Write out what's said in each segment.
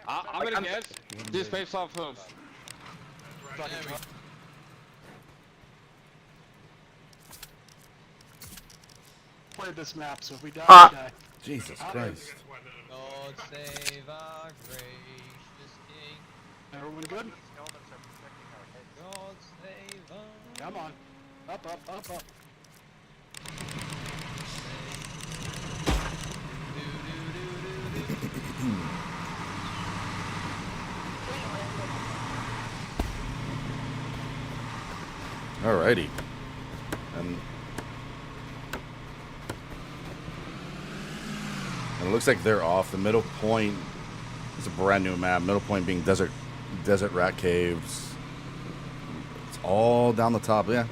I'm gonna guess. Just based off of. Play this map, so if we die, we die. Jesus Christ. God save our gracious King. Everyone good? God save our... Come on. Up, up, up, up. Alrighty. And it looks like they're off. The middle point is a brand new map. Middle point being desert rat caves. It's all down the top, yeah.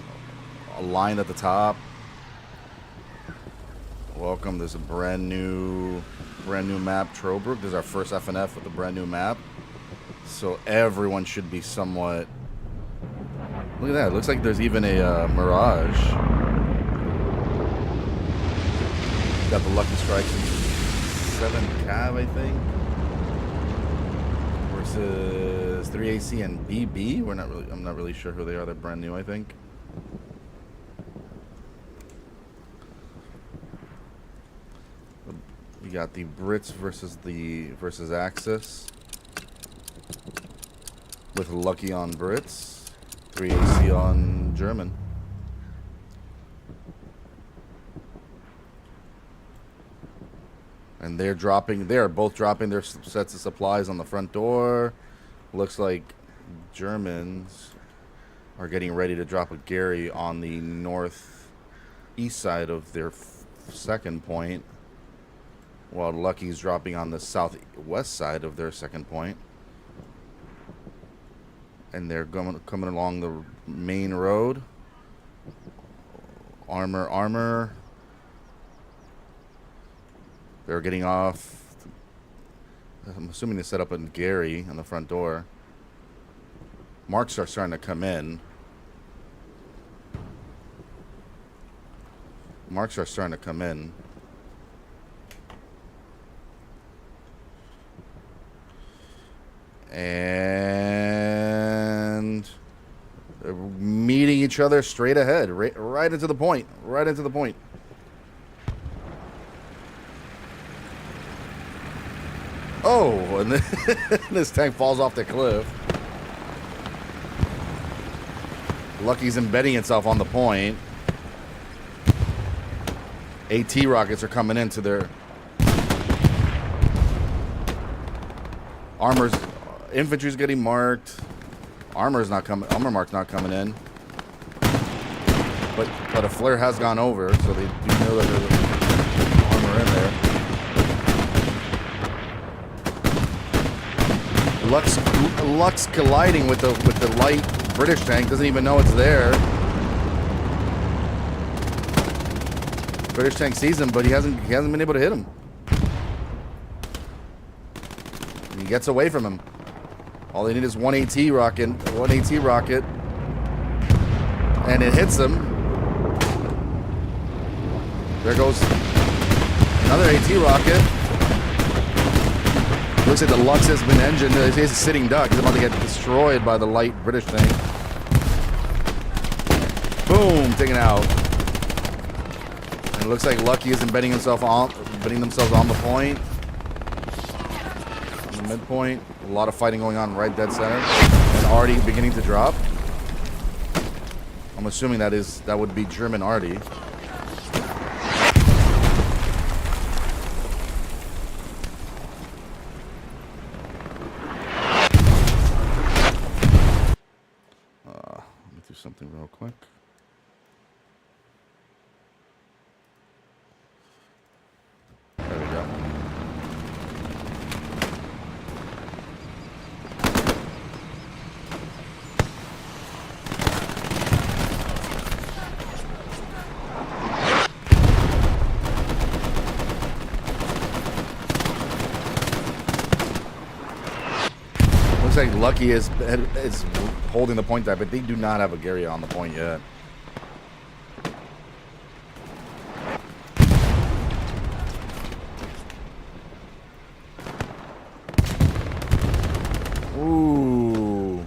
A line at the top. Welcome. There's a brand new map, Trobrook. This is our first FNF with a brand new map. So everyone should be somewhat. Look at that. It looks like there's even a Mirage. Got the Lucky Strikes in 7 Cav, I think. Versus 3AC and BB. I'm not really sure who they are. They're brand new, I think. We got the Brits versus Axis. With Lucky on Brits. 3AC on German. And they are both dropping their sets of supplies on the front door. Looks like Germans are getting ready to drop a Gary on the northeast side of their second point, while Lucky's dropping on the southwest side of their second point. And they're coming along the main road. Armor. They're getting off. I'm assuming they set up a Gary on the front door. Marks are starting to come in. And they're meeting each other straight ahead, right into the point. Oh, and this tank falls off the cliff. Lucky's embedding itself on the point. AT rockets are coming into their armors. Infantry's getting marked. Armor mark's not coming in. But a flare has gone over, so they do know that there's armor in there. Lux colliding with the light British tank, doesn't even know it's there. British tank sees him, but he hasn't been able to hit him. And he gets away from him. All they need is one AT rocket, and it hits him. There goes another AT rocket. Looks like the Lux has been engined. He's a sitting duck. He's about to get destroyed by the light British tank. Boom, taken out. And it looks like Lucky is embedding themselves on the point. On the midpoint. A lot of fighting going on right dead center. And Artie beginning to drop. I'm assuming that would be German Artie. Let me do something real quick. There we go. Looks like Lucky is holding the point there, but they do not have a Gary on the point yet. Ooh.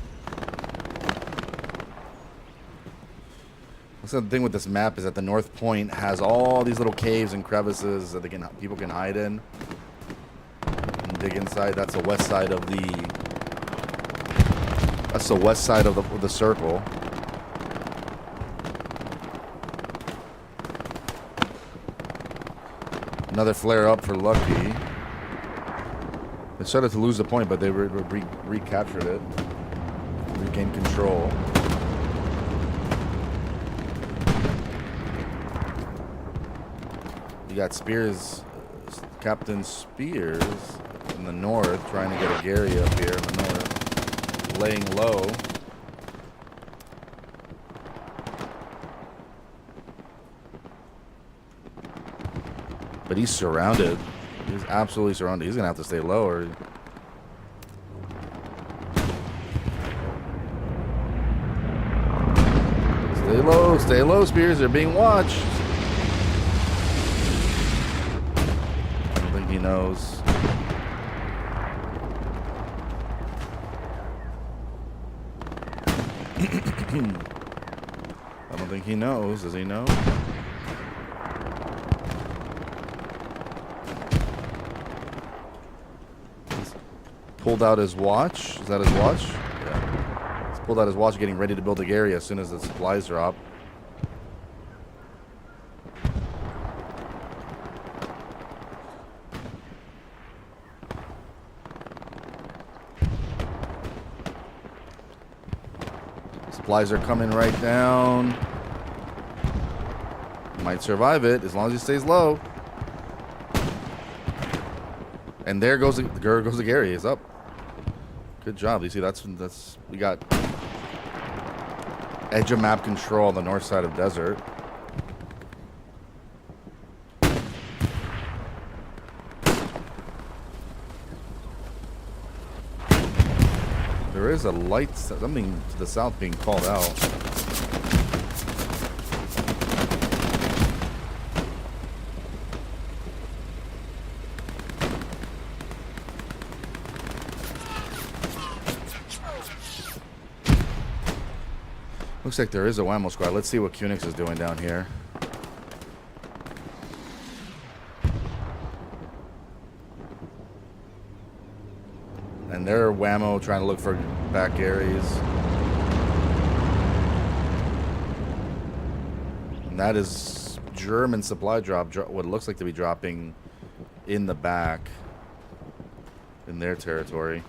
That's the thing with this map is that the north point has all these little caves and crevices that people can hide in and dig inside. That's the west side of the. That's the west side of the circle. Another flare up for Lucky. They started to lose the point, but they recaptured it. Regained control. You got Spears, Captain Spears in the north, trying to get a Gary up here in the north. Laying low. But he's surrounded. He's absolutely surrounded. He's going to have to stay low or... Stay low, Spears. They're being watched. I don't think he knows. I don't think he knows. Does he know? He's pulled out his watch. Is that his watch? Yeah. He's pulled out his watch, getting ready to build a Gary as soon as the supplies drop. Supplies are coming right down. Might survive it as long as he stays low. And there goes the Gary. He's up. Good job. You see, that's we got edge of map control on the north side of desert. There is a light, something to the south being called out. Looks like there is a Whammo squad. Let's see what Kunix is doing down here. And they're Whammo trying to look for back Garys. And that is German supply drop, what it looks like to be dropping in the back in their territory.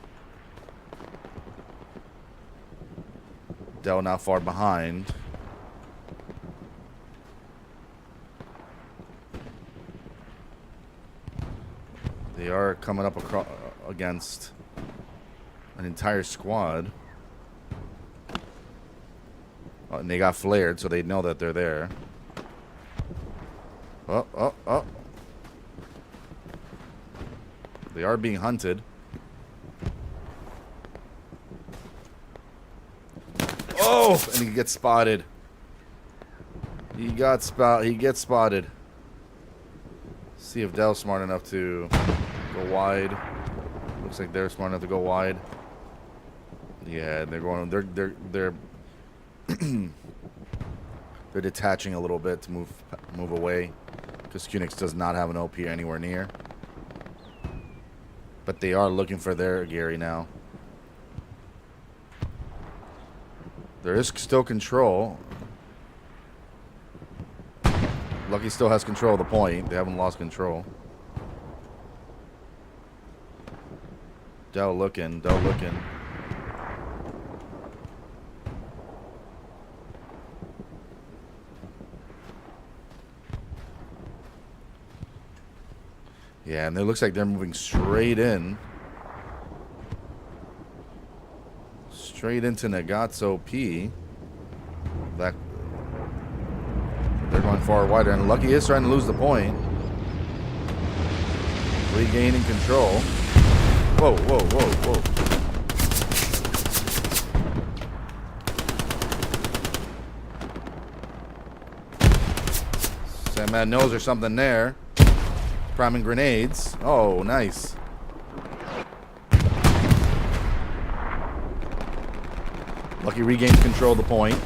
Dell not far behind. They are coming up against an entire squad. Oh, and they got flared, so they know that they're there. Oh. They are being hunted. Oh, and he gets spotted. He gets spotted. See if Dell's smart enough to go wide. Looks like they're smart enough to go wide. Yeah, they're going. They're they're detaching a little bit to move away, because Kunix does not have an OP anywhere near. But they are looking for their Gary now. There is still control. Lucky still has control of the point. They haven't lost control. Dell looking. Yeah, and it looks like they're moving straight in. Straight into Nagat's P. They're going far wider, and Lucky is trying to lose the point. Regaining control. Whoa. Sandman knows there's something there. Priming grenades. Oh, nice. Lucky regains control of the point.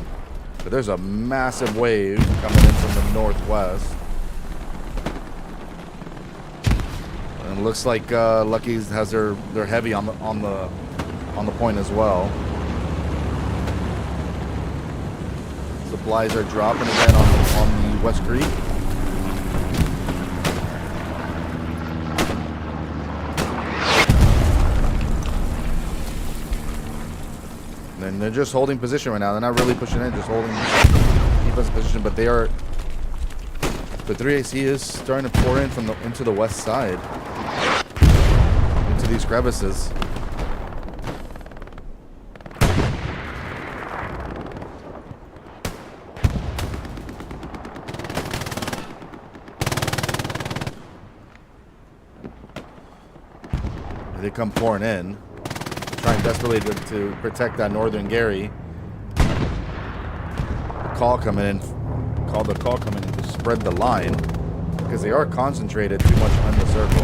But there's a massive wave coming in from the northwest. And it looks like Lucky has their heavy on the point as well. Supplies are dropping again on the West Creek. And they're just holding position right now. They're not really pushing in, just holding defensive position. But they are. The 3AC is starting to pour in into the west side, into these crevices. They come pouring in, trying desperately to protect that northern Gary. The call coming in to spread the line because they are concentrated too much on the circle.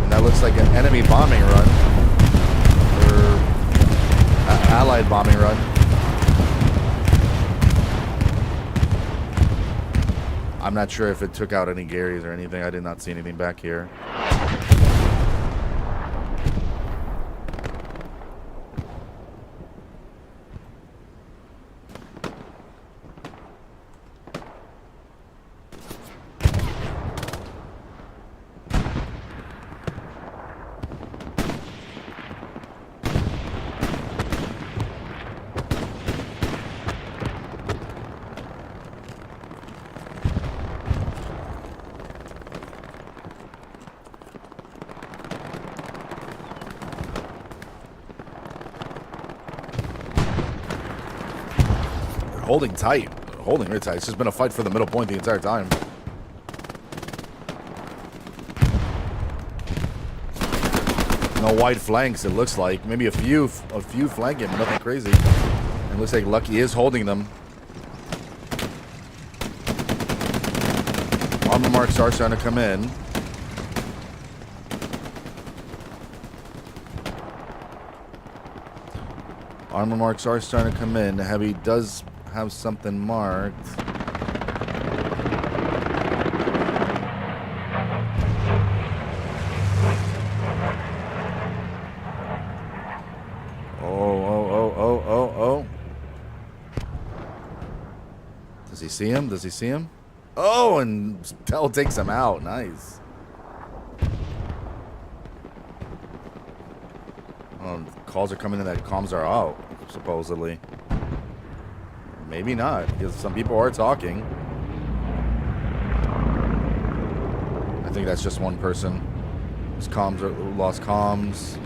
And that looks like an enemy bombing run or allied bombing run. I'm not sure if it took out any Garys or anything. I did not see anything back here. Holding tight. Holding really tight. It's just been a fight for the middle point the entire time. No wide flanks, it looks like. Maybe a few flanking, but nothing crazy. It looks like Lucky is holding them. Armor marks are starting to come in. Armor marks are starting to come in. The heavy does have something marked. Oh. Does he see him? Does he see him? Oh, and Tell takes him out. Nice. Calls are coming in that comms are out, supposedly. Maybe not, because some people are talking. I think that's just one person. His comms are lost comms.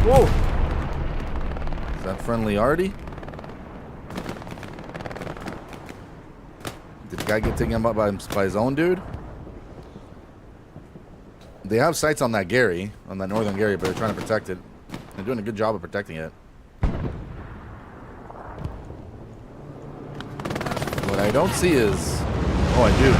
Whoa! Is that friendly Artie? Did the guy get taken out by his own dude? They have sights on that Gary, on that northern Gary, but they're trying to protect it. They're doing a good job of protecting it. What I don't see is... Oh, I do.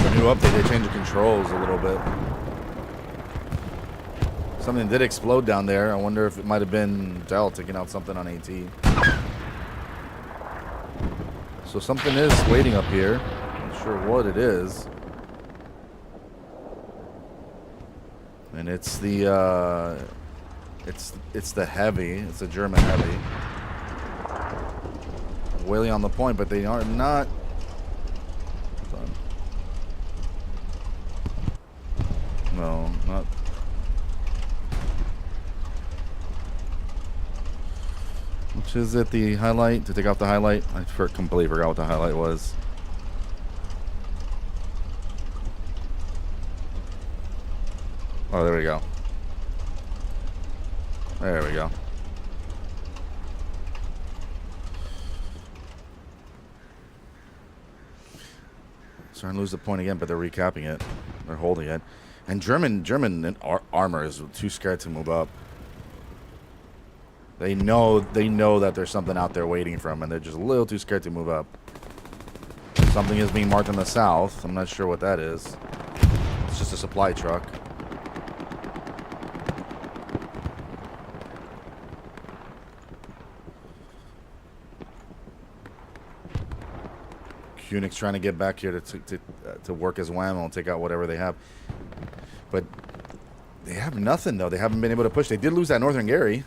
The new update, they changed the controls a little bit. Something did explode down there. I wonder if it might have been Dell taking out something on AT. So something is waiting up here. Not sure what it is. And it's the it's the heavy. It's a German heavy. Wailing on the point, but they are not. No, not. Which is it, the highlight? To take off the highlight? I completely forgot what the highlight was. Oh, there we go. There we go. Starting to lose the point again, but they're recapping it. They're holding it. And German armor is too scared to move up. They know that there's something out there waiting for them, and they're just a little too scared to move up. Something is being marked in the south. I'm not sure what that is. It's just a supply truck. Kunig's trying to get back here to work his whammo and take out whatever they have. But they have nothing, though. They haven't been able to push. They did lose that Northern Gary.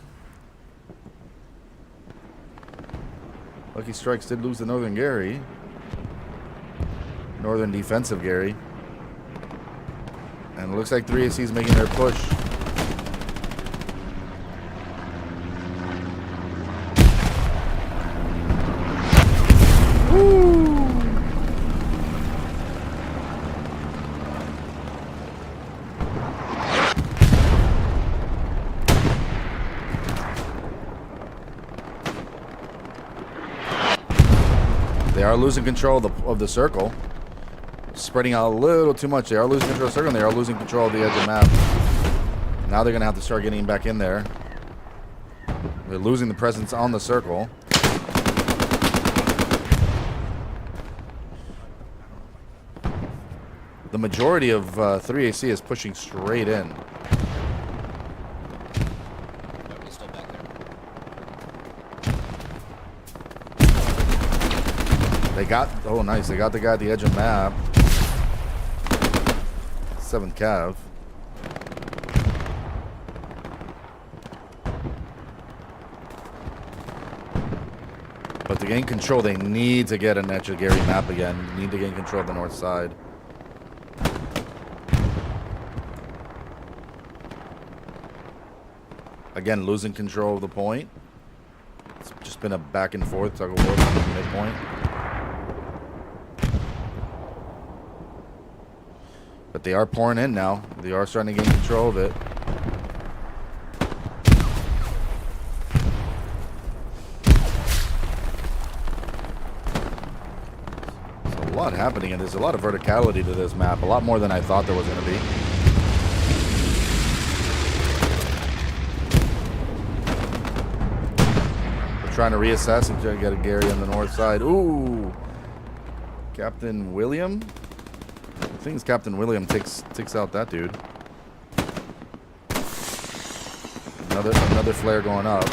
Lucky Strikes did lose the Northern Gary. Northern Defensive Gary. And it looks like 3AC is making their push. They are losing control of the circle. Spreading out a little too much. They are losing control of the circle, and they are losing control of the edge of the map. Now they're going to have to start getting back in there. They're losing the presence on the circle. The majority of 3AC is pushing straight in. Nobody's still back there. They got, oh nice, they got the guy at the edge of the map. 7th Cav. But to gain control, they need to get an edge of Gary map again. They need to gain control of the north side. Again, losing control of the point. It's just been a back and forth tug of war from the midpoint. But they are pouring in now. They are starting to gain control of it. There's a lot happening, and there's a lot of verticality to this map. A lot more than I thought there was going to be. We're trying to reassess and try to get a Gary on the north side. Ooh! Captain William? I think it's Captain William takes out that dude. Another flare going up.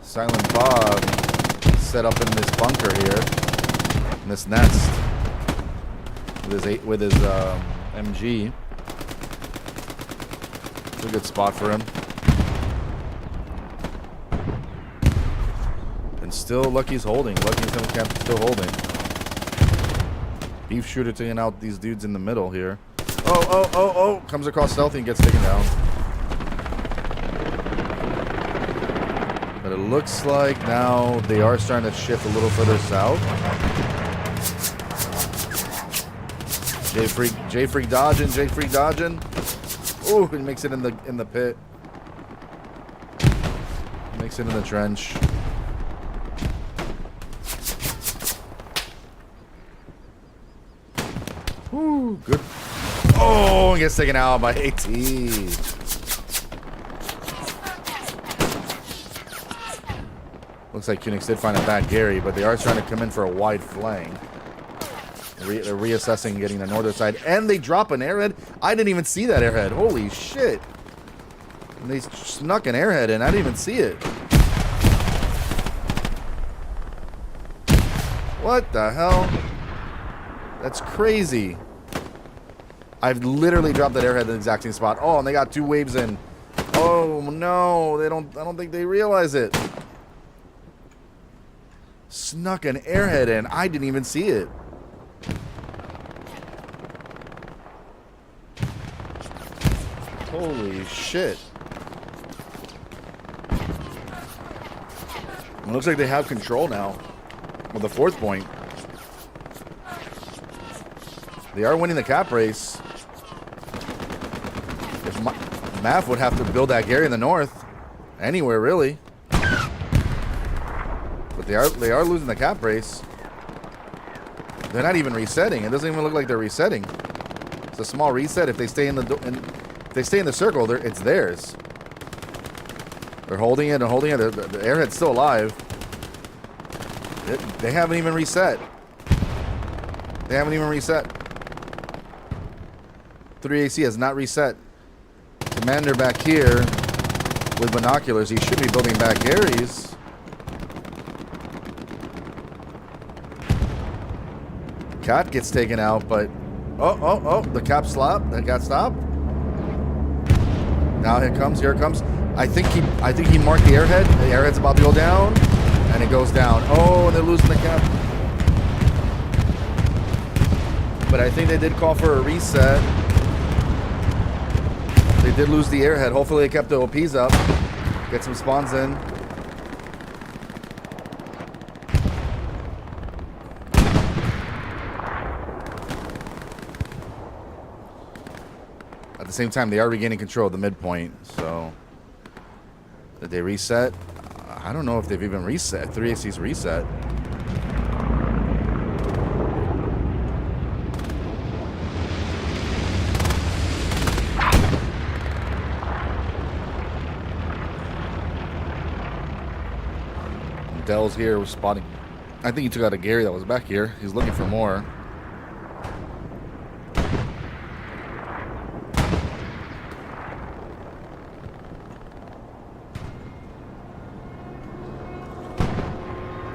Silent Bob set up in this bunker here, in this nest, with his MG. It's a good spot for him. And still, Lucky's holding. Lucky's still holding. Beef Shooter taking out these dudes in the middle here. Oh. Comes across stealthy and gets taken down. But it looks like now they are starting to shift a little further south. J-Freak dodging. Ooh, he makes it in the pit. Makes it in the trench. Ooh, good. Oh, he gets taken out by AT. Looks like Kunix did find a bad Gary, but they are trying to come in for a wide flank. They're reassessing getting the northern side, and they drop an airhead. I didn't even see that airhead. Holy shit. And they snuck an airhead in. I didn't even see it. What the hell? That's crazy. I've literally dropped that airhead in the exact same spot. Oh, and they got 2 waves in. Oh no, I don't think they realize it. Snuck an airhead in. I didn't even see it. Holy shit. It looks like they have control now with the 4th point. They are winning the cap race. If Math would have to build that Gary in the north, anywhere really. But they are losing the cap race. They're not even resetting. It doesn't even look like they're resetting. It's a small reset. If they stay in the circle, it's theirs. They're holding it and holding it. The airhead's still alive. They haven't even reset. They haven't even reset. 3AC has not reset. Commander back here with binoculars. He should be building back Garys. Cat gets taken out, but oh, the cap stopped. That got stopped. Now here it comes. I think he marked the airhead. The airhead's about to go down, and it goes down. Oh, and they're losing the cap. But I think they did call for a reset. They did lose the airhead. Hopefully they kept the OPs up. Get some spawns in. At the same time, they are regaining control of the midpoint. So, did they reset? I don't know if they've even reset. 3AC's reset. Dell's here was spotting. I think he took out a Gary that was back here. He's looking for more.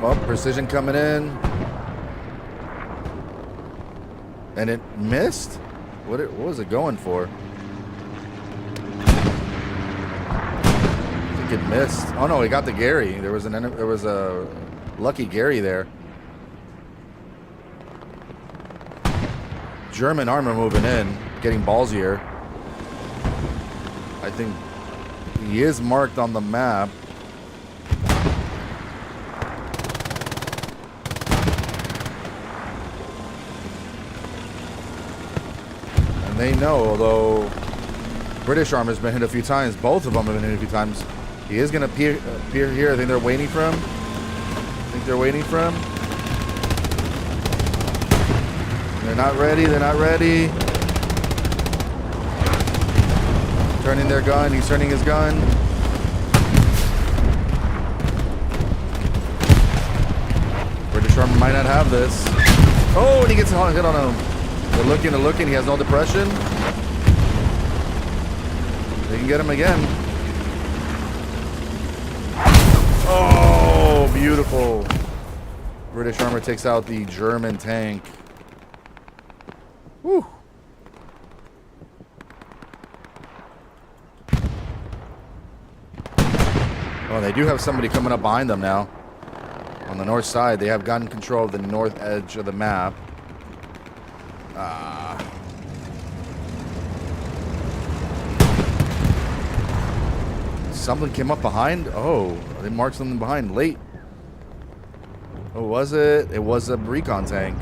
Well, precision coming in. And it missed? What was it going for? It missed. Oh no, he got the Gary. There was a lucky Gary there. German armor moving in, getting ballsier. I think he is marked on the map. And they know, although British armor's been hit a few times, both of them have been hit a few times. He is going to appear here. I think they're waiting for him. They're not ready. Turning their gun. He's turning his gun. British armor might not have this. Oh, and he gets hit on him. They're looking. He has no depression. They can get him again. Oh, beautiful. British armor takes out the German tank. Whew. Oh, they do have somebody coming up behind them now. On the north side, they have gotten control of the north edge of the map. Something came up behind. Oh, they marked something behind late. Oh, was it? It was a recon tank.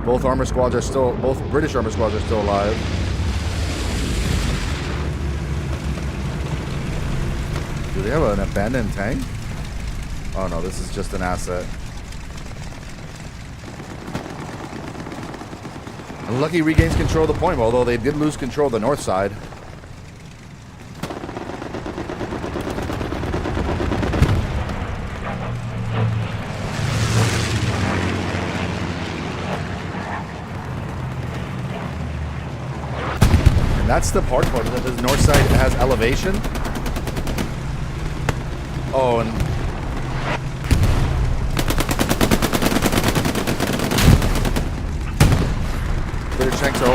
Both British armor squads are still alive. Do they have an abandoned tank? Oh no, this is just an asset. Lucky regains control of the point, although they did lose control of the north side. That's the part that the north side has elevation. Oh, and British tanks are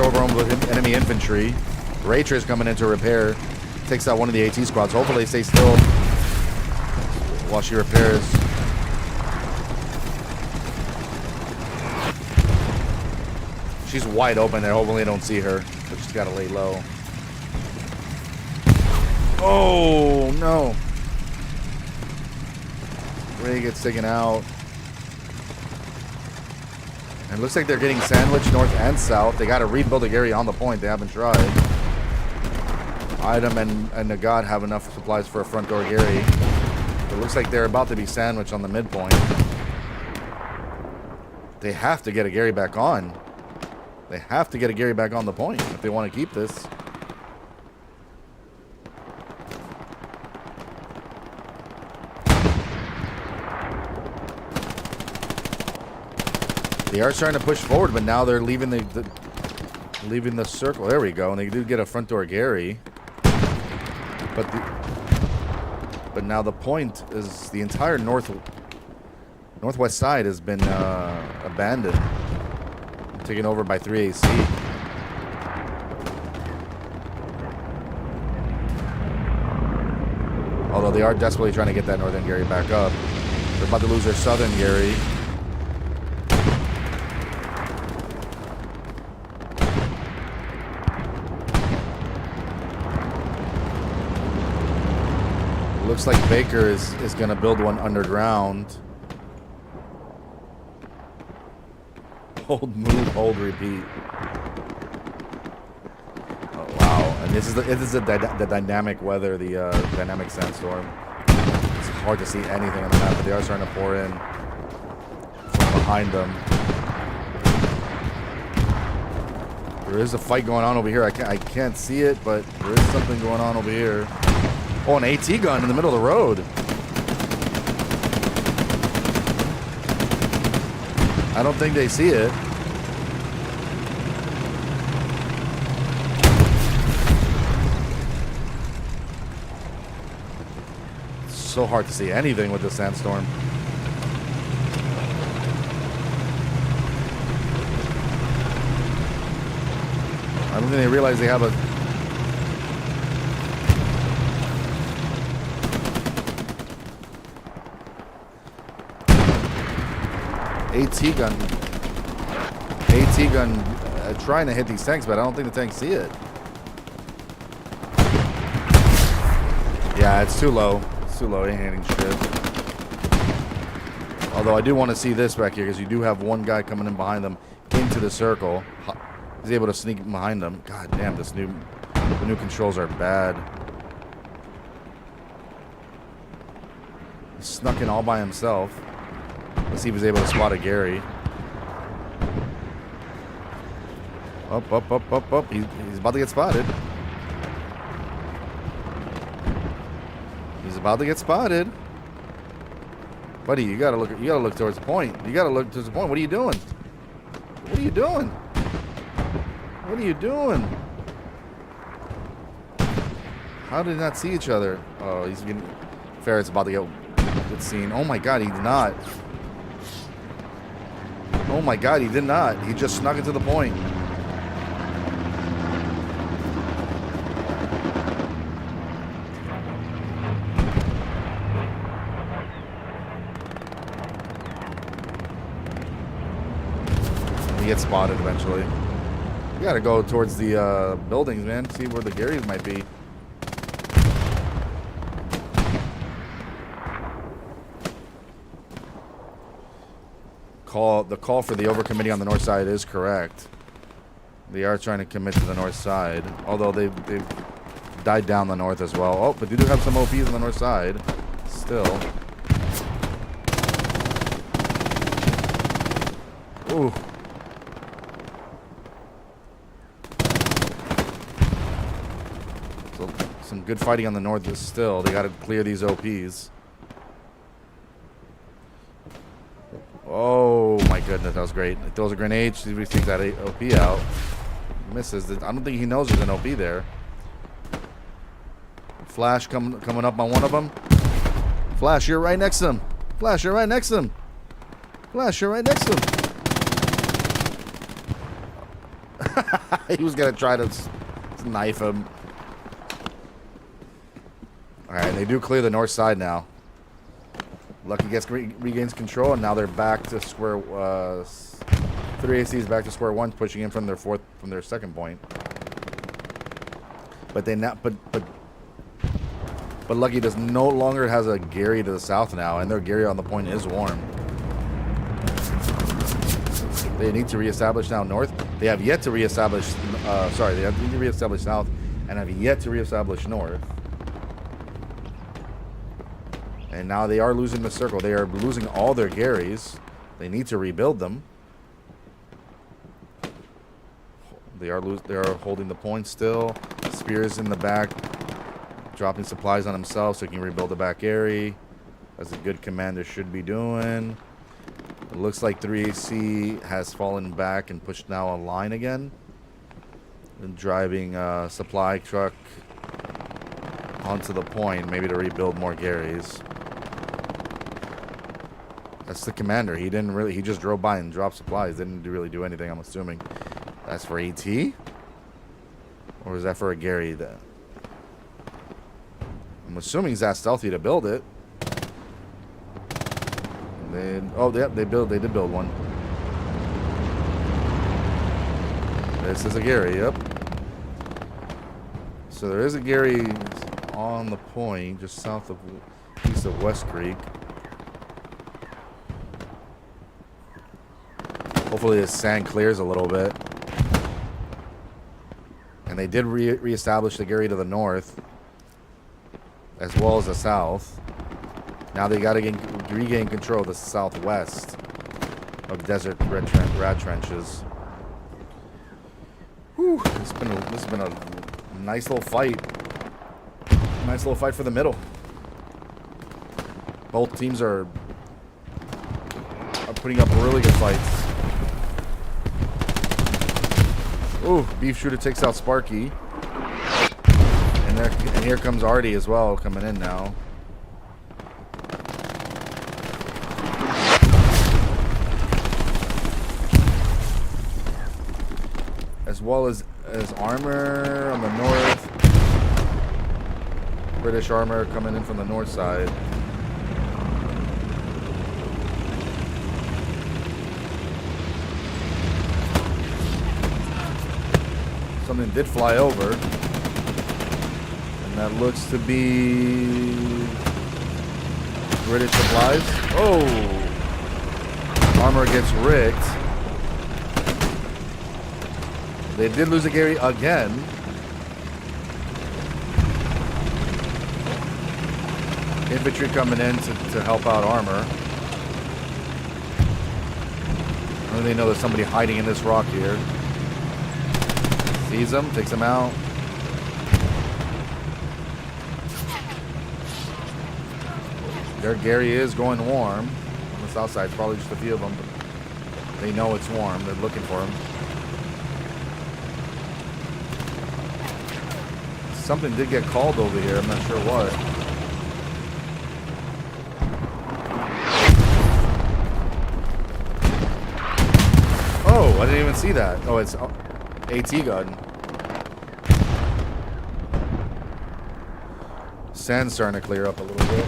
overwhelmed with enemy infantry. Raytrace coming in to repair. Takes out one of the AT squads. Hopefully they stay still while she repairs. She's wide open there. Hopefully they don't see her. But she's got to lay low. Oh, no. Ray gets taken out. And it looks like they're getting sandwiched north and south. They got to rebuild a Gary on the point. They haven't tried. Item and Nagad have enough supplies for a front door Gary. It looks like they're about to be sandwiched on the midpoint. They have to get a Gary back on. They have to get a Gary back on the point if they want to keep this. They are starting to push forward, but now they're leaving leaving the circle. There we go, and they do get a front door Gary. But now the point is the entire northwest side has been abandoned, taken over by 3AC. Although they are desperately trying to get that northern Gary back up. They're about to lose their southern Gary. Looks like Baker is going to build one underground. Hold, move, hold, repeat. Oh, wow. And this is the dynamic weather, the dynamic sandstorm. It's hard to see anything on the map, but they are starting to pour in from behind them. There is a fight going on over here. I can't see it, but there is something going on over here. Oh, an AT gun in the middle of the road. I don't think they see it. It's so hard to see anything with the sandstorm. I don't think they realize they have a... AT gun trying to hit these tanks, but I don't think the tanks see it. Yeah, it's too low. It's too low. Ain't hitting shit. Although I do want to see this back here, because you do have one guy coming in behind them into the circle. He's able to sneak behind them. God damn, the new controls are bad. He snuck in all by himself. Let's see if he's able to spot a Gary. Up, up, up, up, up. He's about to get spotted. He's about to get spotted. Buddy, you gotta look towards the point. You gotta look towards the point. What are you doing? What are you doing? What are you doing? How did they not see each other? Oh, he's getting... Ferret's about to get seen. Oh my god, he did not. Oh my god, he did not. He just snuck into the point. He gets spotted eventually. You gotta go towards the buildings, man. See where the Garys might be. The call for the overcommitting on the north side is correct. They are trying to commit to the north side, although they've died down the north as well. Oh, but they do have some OPs on the north side still. Ooh. So some good fighting on the north still. They got to clear these OPs. Oh my goodness, that was great. He throws a grenade, see if he takes that OP out. Misses. I don't think he knows there's an OP there. Flash coming up on one of them. Flash, you're right next to him. Flash, you're right next to him. Flash, you're right next to him. He was gonna try to knife him. Alright, they do clear the north side now. Lucky regains control, and now they're back to square. 3AC is back to square one, pushing in from their second point. But Lucky does no longer has a Gary to the south now, and their Gary on the point is warm. They need to reestablish now north. They have yet to reestablish. They need to reestablish south, and have yet to reestablish north. And now they are losing the circle. They are losing all their Garys. They need to rebuild them. They are holding the point still. Spears in the back, dropping supplies on himself so he can rebuild the back Gary, as a good commander should be doing. It looks like 3AC has fallen back and pushed now a line again. And driving a supply truck onto the point, maybe to rebuild more Garys. That's the commander. He just drove by and dropped supplies. Didn't really do anything, I'm assuming. That's for AT? Or is that for a Gary? I'm assuming he's that stealthy to build it. They did build one. This is a Gary, yep. So there is a Gary on the point, just south of east of West Creek. Hopefully the sand clears a little bit. And they did reestablish the Gary to the north, as well as the south. Now they got to regain control of the southwest of Desert Rat Trenches. Whew, this has been a nice little fight. Nice little fight for the middle. Both teams are putting up really good fights. Ooh, Beef Shooter takes out Sparky. And here comes Artie as well, coming in now. As well as armor on the north. British armor coming in from the north side. Something did fly over. And that looks to be British supplies. Oh! Armor gets rigged. They did lose a Gary again. Infantry coming in to help out armor. I know they know there's somebody hiding in this rock here. Sees him, takes him out. Their Gary is going warm. On the south side, probably just a few of them, but they know it's warm. They're looking for him. Something did get called over here. I'm not sure what. Oh, I didn't even see that. Oh, it's AT gun. Sand's starting to clear up a little bit.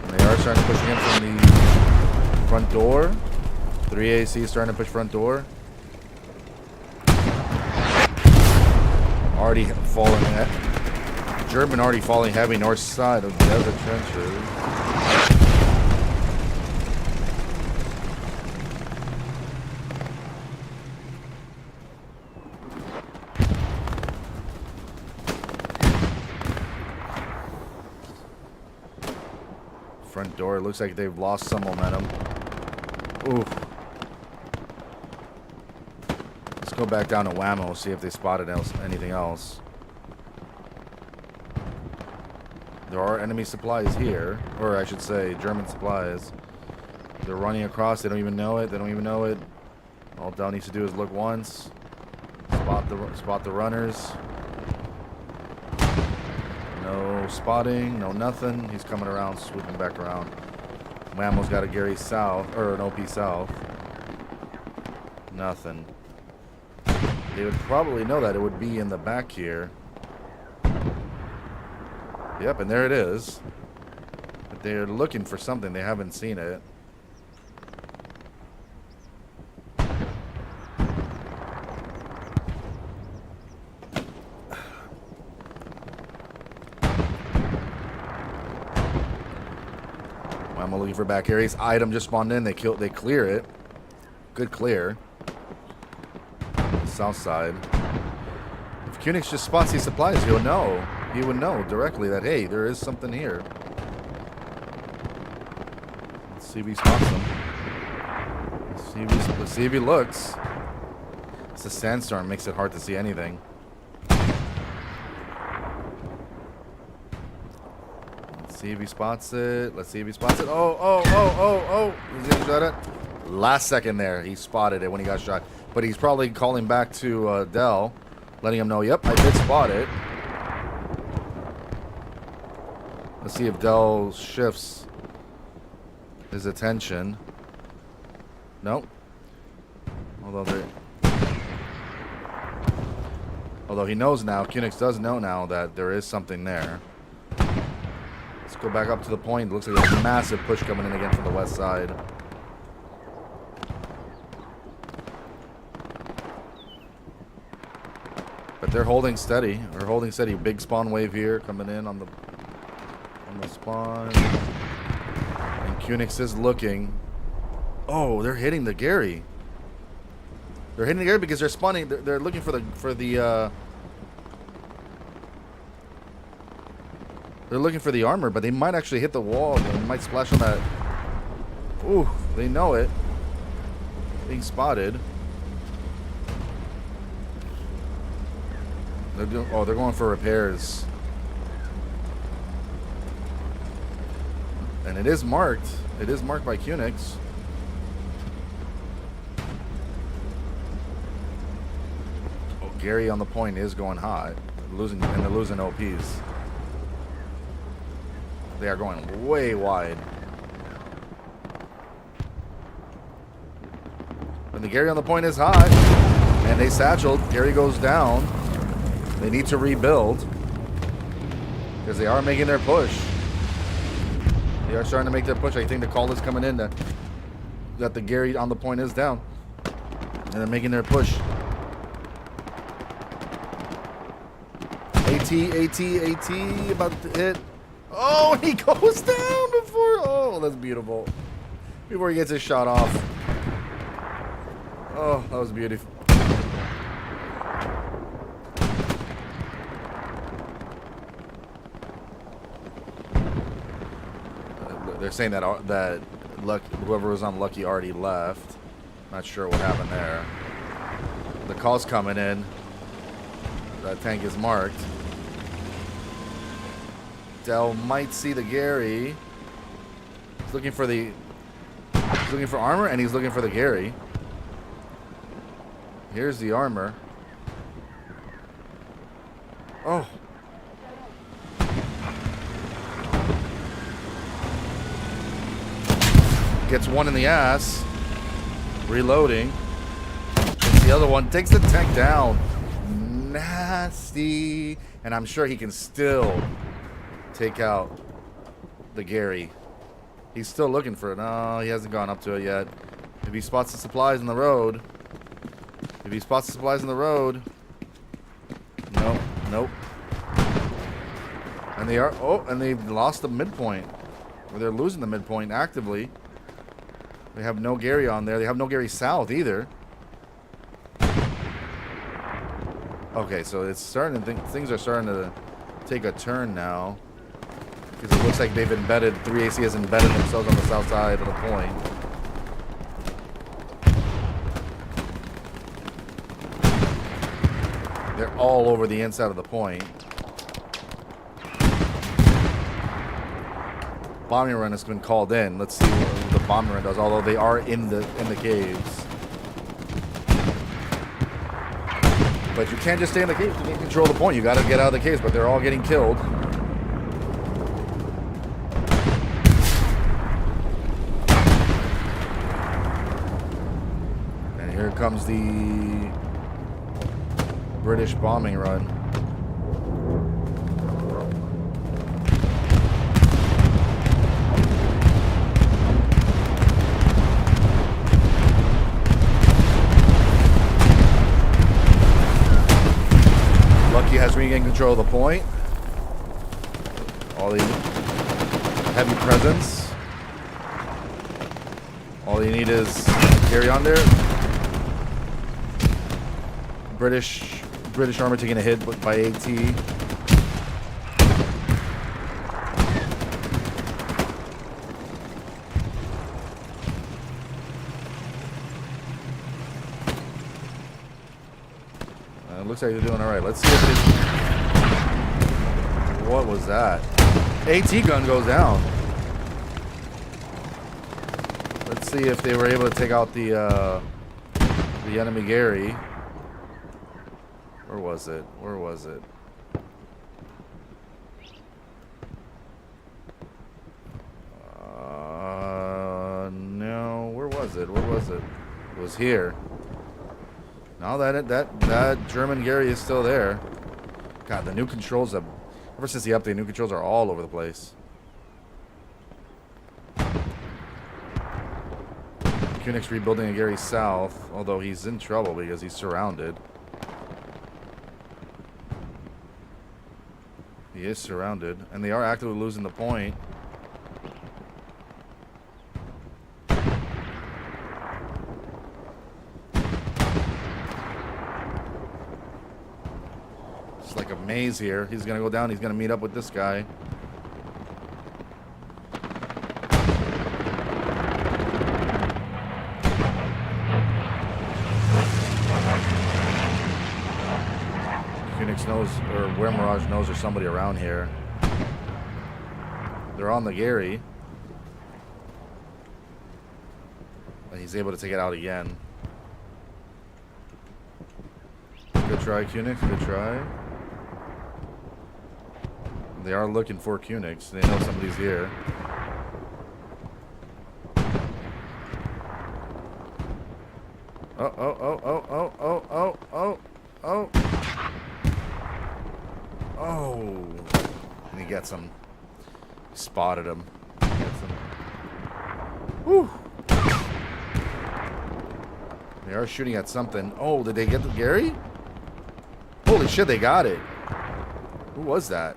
And they are starting to push in from the front door. 3AC starting to push front door. Already falling at German already falling heavy north side of Desert Trenches. Front door, looks like they've lost some momentum. Oof. Let's go back down to Whammo, see if they spotted anything else. There are enemy supplies here, or I should say German supplies. They're running across, they don't even know it, All Dow needs to do is look once. Spot the runners. No spotting, no nothing. He's coming around, swooping back around. Whammo's got a Gary south, or an OP south. Nothing. They would probably know that it would be in the back here. Yep, and there it is. But they're looking for something. They haven't seen it. I'm looking for back areas. Item just spawned in. They clear it. Good clear. South side. If Kunix just spots these supplies, he'll know. He would know directly that, hey, there is something here. Let's see if he spots them. Let's see if he looks. It's a sandstorm, makes it hard to see anything. see if he spots it. Let's see if he spots it. Oh. He's going to shot it. Last second there, he spotted it when he got shot. But he's probably calling back to Dell, letting him know, yep, I did spot it. Let's see if Dell shifts his attention. Nope. Although he knows now, Kunix does know now that there is something there. Let's go back up to the point. Looks like there's a massive push coming in again from the west side. But they're holding steady. They're holding steady. Big spawn wave here coming in on the spawn. And Kunix is looking. Oh, they're hitting the Gary. They're hitting the Gary because they're spawning. They're looking for the they're looking for the armor, but they might actually hit the wall. They might splash on that. Ooh, they know it. Being spotted. They're going for repairs. And it is marked. It is marked by Kunix. Oh, Gary on the point is going hot. They're losing OPs. They are going way wide. And the Gary on the point is hot. And they satcheled. Gary goes down. They need to rebuild. Because they are making their push. They are starting to make their push. I think the call is coming in that the Gary on the point is down. And they're making their push. AT about to hit. Oh, he goes down before. Oh, that's beautiful. Before he gets his shot off. Oh, that was beautiful. They're saying that whoever was on Lucky already left. Not sure what happened there. The call's coming in. That tank is marked. Dell might see the Gary. He's looking for armor, and he's looking for the Gary. Here's the armor. Oh. Gets one in the ass. Reloading. Gets the other one. Takes the tank down. Nasty. And I'm sure he can still take out the Gary. He's still looking for it. No, he hasn't gone up to it yet. If he spots the supplies in the road. Nope. And they are. Oh, and they've lost the midpoint. Or they're losing the midpoint actively. They have no Gary on there. They have no Gary south either. Okay, so it's starting to things are starting to take a turn now. Because it looks like they've embedded, 3AC has embedded themselves on the south side of the point. They're all over the inside of the point. Bombing run has been called in. Let's see what the bombing run does, although they are in the caves. But you can't just stay in the caves. You can't control the point. You got to get out of the caves, but they're all getting killed. And here comes the British bombing run. Lucky has regained control of the point. All the heavy presence. All you need is carry on there. British armor taking a hit by AT. Looks like they're doing all right. Let's see if it is. What was that? AT gun goes down. Let's see if they were able to take out the enemy Gary. Where was it? Where was it? No. Where was it? Where was it? It was here. Now that German Gary is still there. God, the new controls have, ever since the update, new controls are all over the place. Kunix rebuilding a Gary South, although he's in trouble because he's surrounded. He is surrounded, and they are actively losing the point. It's like a maze here. He's gonna go down. He's gonna meet up with this guy. Kunix knows, or Where Mirage knows there's somebody around here. They're on the Gary. And he's able to take it out again. Good try, Kunix. Good try. They are looking for Kunix. They know somebody's here. Oh. Oh. And he gets him. He spotted him. He gets him. Whew. They are shooting at something. Oh, did they get the Gary? Holy shit, they got it. Who was that?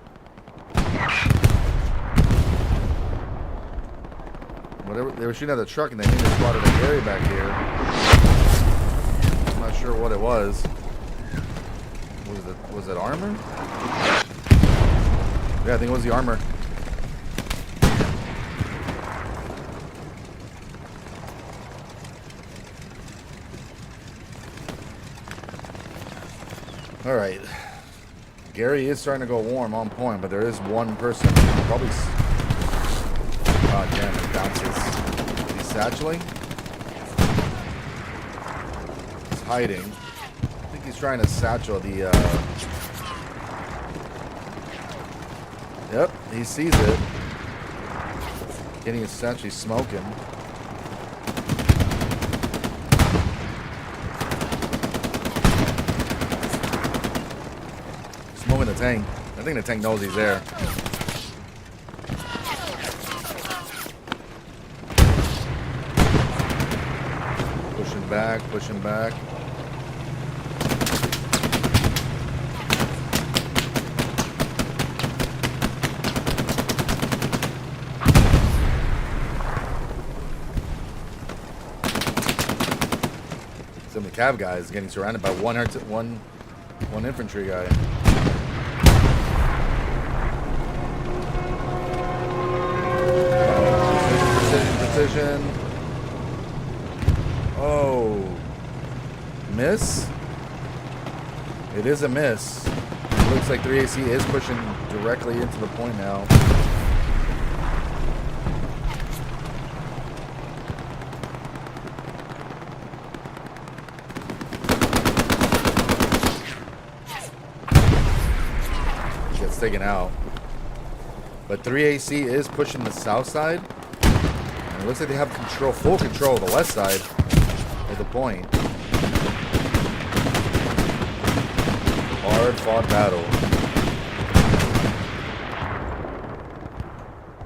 Whatever, they were shooting at the truck and they maybe spotted a Gary back here. I'm not sure what it was. Was it armor? Yeah, I think it was the armor. All right. Gary is starting to go warm on point, but there is one person probably. God damn, it bounces. Is he satcheling? He's hiding. I think he's trying to satchel the. Yep, he sees it. Getting essentially smoking. Smoking the tank. I think the tank knows he's there. Pushing back. Some of the cav guys getting surrounded by one infantry guy. Precision. Oh, miss? It is a miss. It looks like 3AC is pushing directly into the point now. Gets taken out. But 3AC is pushing the south side. And it looks like they have full control of the west side of the point. Hard fought battle.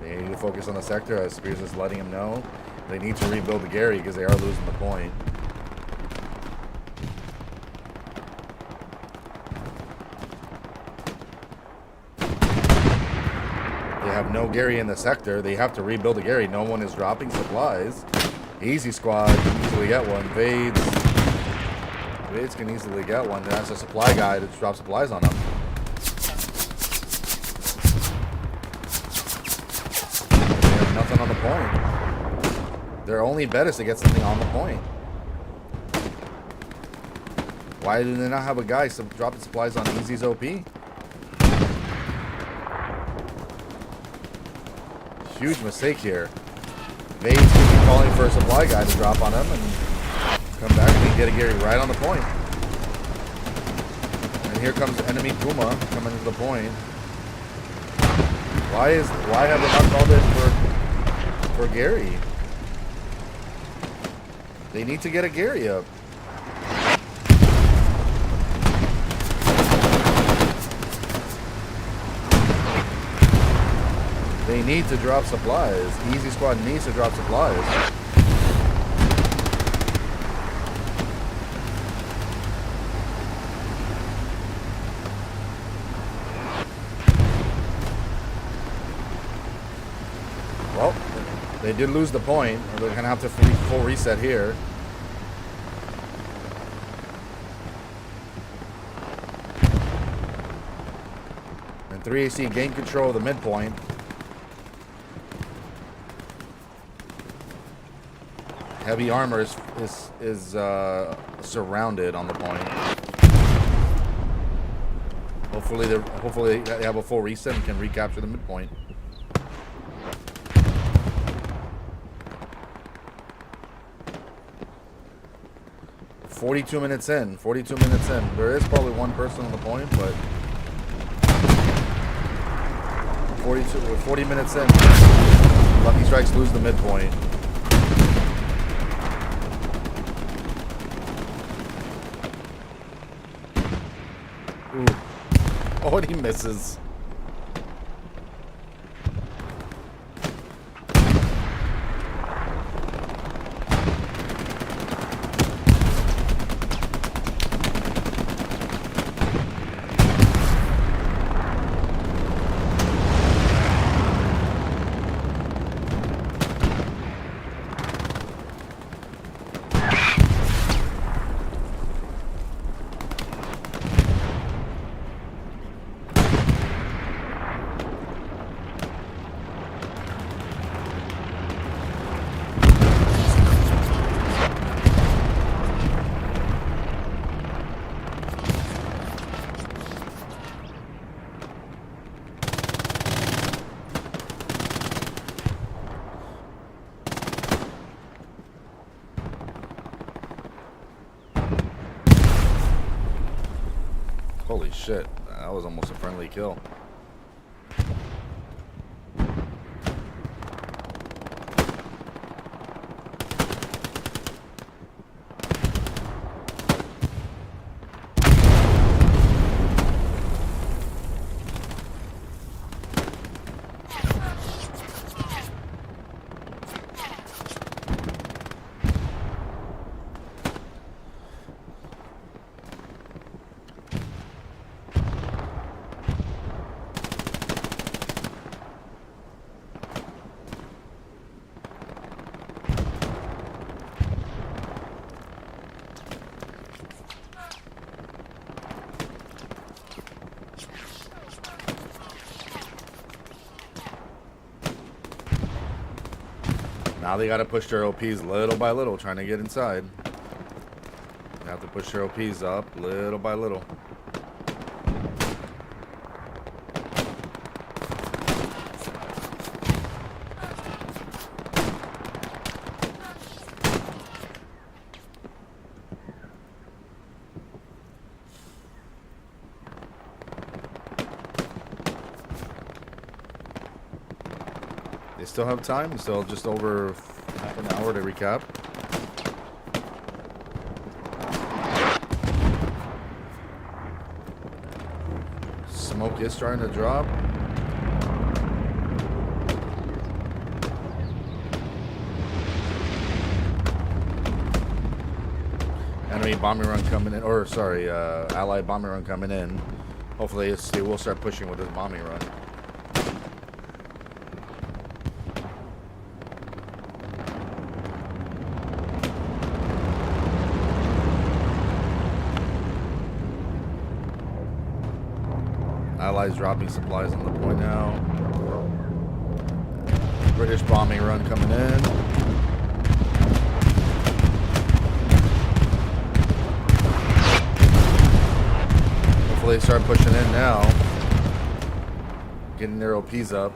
They need to focus on the sector as Spears is letting him know. They need to rebuild the Gary because they are losing the point. They have no Gary in the sector. They have to rebuild the Gary. No one is dropping supplies. Easy squad can easily get one. Vades can easily get one. That's a supply guy to drop supplies on them. They have nothing on the point. Their only bet is to get something on the point. Why do they not have a guy dropping supplies on Easy's OP? huge mistake here. They keep calling for a supply guy to drop on him and come back and get a Gary right on the point. And here comes enemy Puma coming to the point. Why have they not called in for Gary? They need to get a Gary up. They need to drop supplies. Easy Squad needs to drop supplies. Well, they did lose the point. They're going to have to full reset here. And 3AC gained control of the midpoint. Heavy armor is surrounded on the point. Hopefully they have a full reset and can recapture the midpoint. "42 minutes in. 42 minutes in. There is probably one person on the point, but 40 minutes in. Lucky Strikes lose the midpoint. Ooh. Oh, and he misses. Holy shit, that was almost a friendly kill. Now they gotta push their OPs little by little, trying to get inside. They have to push their OPs up little by little. They still have time. Still just over half an hour to recap. Smoke is starting to drop. Enemy bombing run coming in, or sorry, allied bombing run coming in. Hopefully they will start pushing with this bombing run. Allies dropping supplies on the point now. British bombing run coming in. Hopefully they start pushing in now. Getting their OPs up.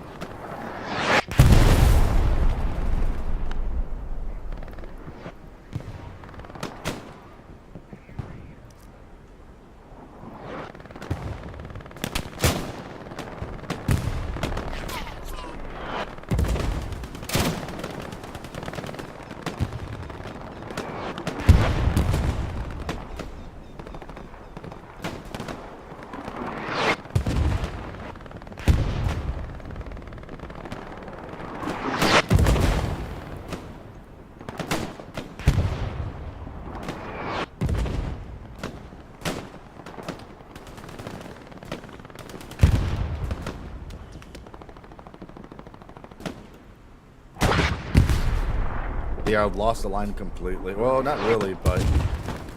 They are lost the line completely. Well, not really, but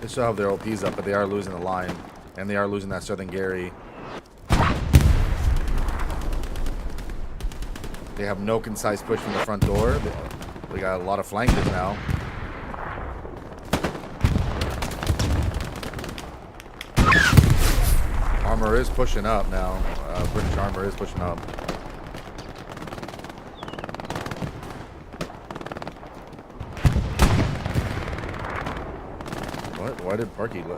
they still have their OPs up, but they are losing the line. And they are losing that Southern Gary. They have no concise push from the front door. They got a lot of flankers now. Armor is pushing up now. British armor is pushing up. What? Why did Parky leave?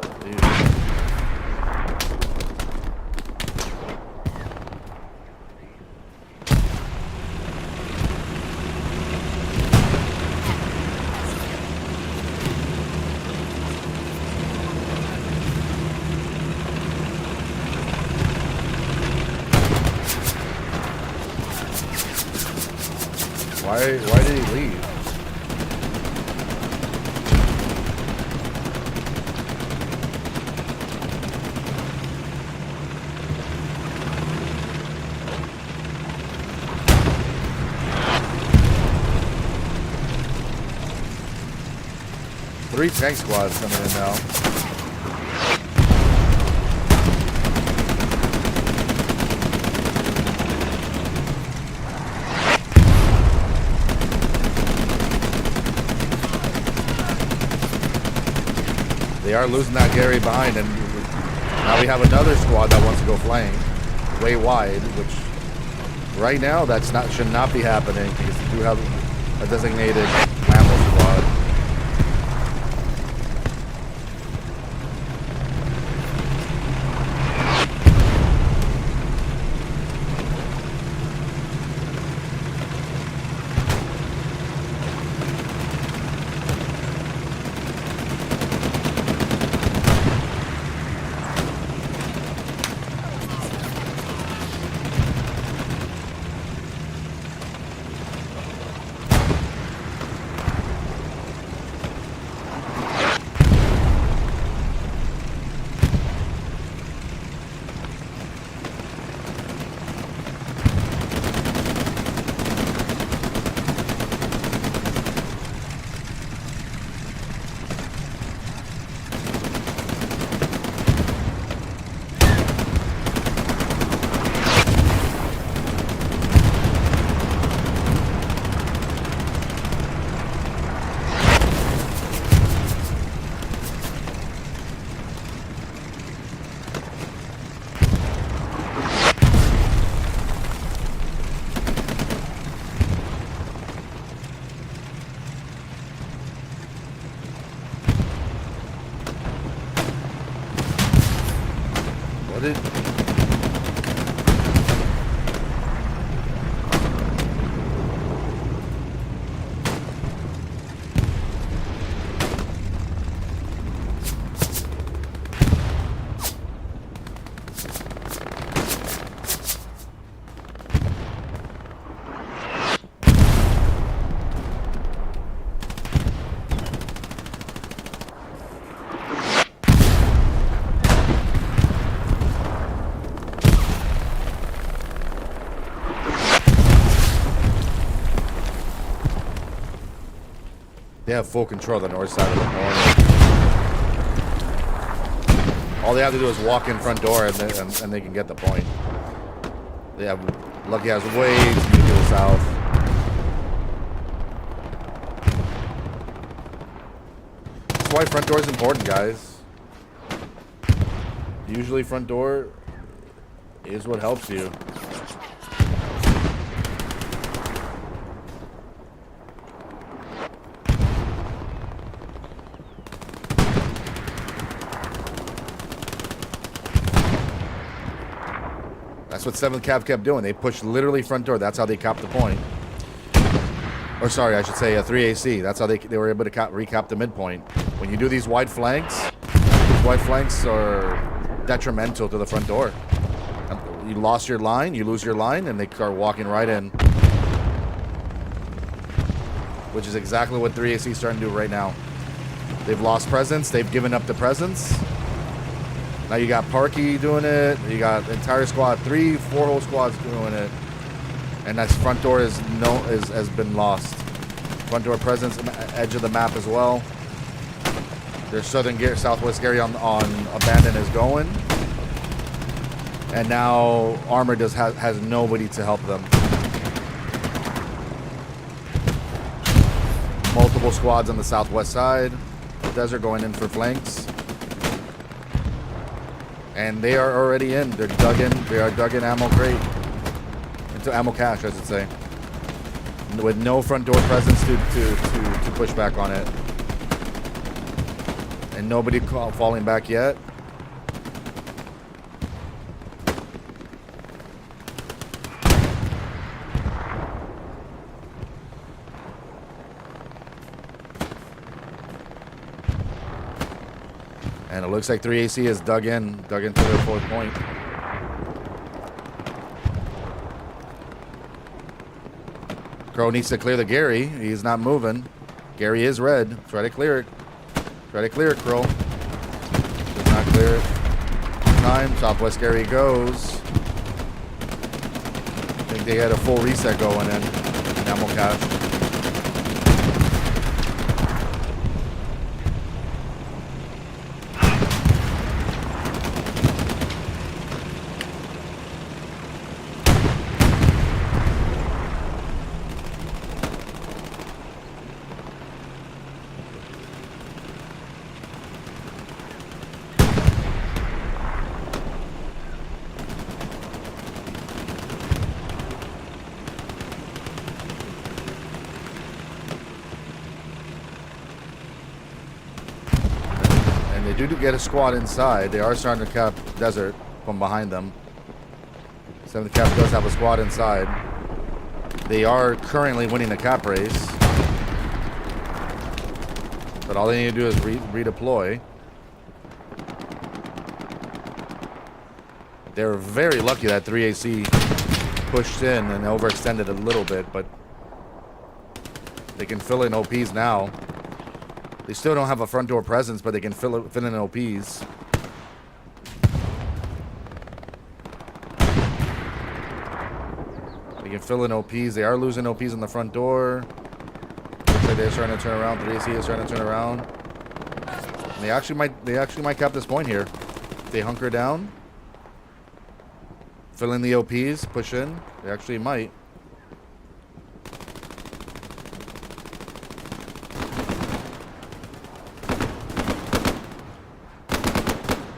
Why did he leave? Three tank squads coming in now. They are losing that Gary behind, and now we have another squad that wants to go flank way wide, which right now should not be happening because we do have a designated ammo squad. They have full control of the north side of the north. All they have to do is walk in front door and they can get the point. They have Lucky has way too many to the south. That's why front door is important, guys. Usually front door is what helps you. That's what 7th Cav kept doing. They pushed literally front door. That's how they capped the point. Or sorry, I should say 3AC. That's how they were able to recap the midpoint. When you do these wide flanks are detrimental to the front door. You lost your line, you lose your line, and they start walking right in. Which is exactly what 3AC is starting to do right now. They've lost presence. They've given up the presence. Now you got Parky doing it. You got the entire squad, 3-4 whole squads doing it, and that front door has been lost. Front door presence, edge of the map as well. Their southwest Gary on abandon is going. And now Armor has nobody to help them. Multiple squads on the southwest side. Desert going in for flanks. And they are already in. They're dug in. They are dug in ammo crate. Into ammo cache, I should say. With no front door presence to push back on it. And nobody falling back yet. And it looks like 3AC is dug into their 4th point. Crow needs to clear the Gary. He's not moving. Gary is red. Try to clear it. Try to clear it, Crow. Does not clear it. Time. Southwest Gary goes. I think they had a full reset going in. Ammo cache. They do get a squad inside. They are starting to cap Desert from behind them. 7th Cap does have a squad inside. They are currently winning the cap race. But all they need to do is redeploy. They're very lucky that 3AC pushed in and overextended a little bit, but they can fill in OPs now. They still don't have a front door presence, but they can fill in OPs. They can fill in OPs. They are losing OPs on the front door. Looks like they're starting to turn around. 3AC is starting to turn around. And they actually might cap this point here. They hunker down. Fill in the OPs. Push in. They actually might.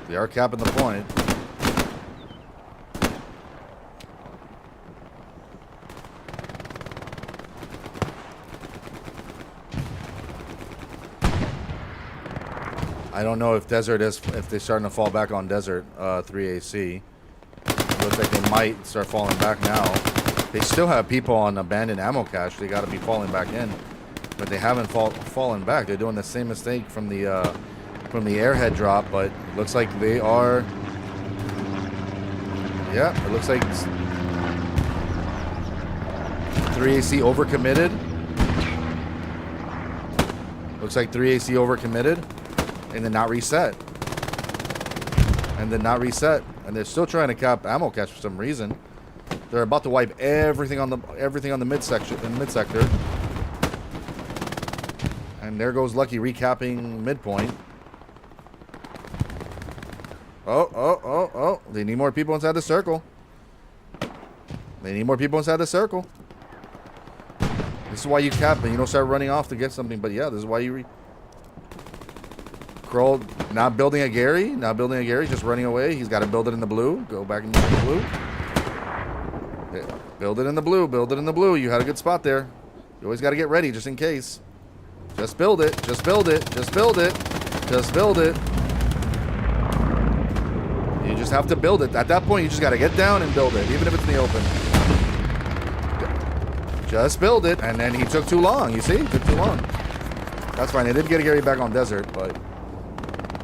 They are capping the point. I don't know if Desert is, if they're starting to fall back on Desert, 3AC. Looks like they might start falling back now. They still have people on abandoned ammo cache. They got to be falling back in, but they haven't fallen back. They're doing the same mistake from the airhead drop, but it looks like they are. Yeah, it looks like 3AC overcommitted. Looks like 3AC overcommitted and then not reset. And then not reset. And they're still trying to cap ammo cache for some reason. They're about to wipe everything on the midsection in mid-sector. And there goes Lucky recapping midpoint. Oh. They need more people inside the circle. They need more people inside the circle. This is why you cap and you don't start running off to get something. But yeah, this is why you Kroll not building a Gary. Just running away. He's got to build it in the blue. Go back and build it in the blue. Yeah, build it in the blue. Build it in the blue. You had a good spot there. You always got to get ready just in case. Just build it. Just build it. Just build it. Just build it. You just have to build it. At that point, you just got to get down and build it, even if it's in the open. Just build it. And then he took too long. You see? He took too long. That's fine. They did get a Gary back on Desert, but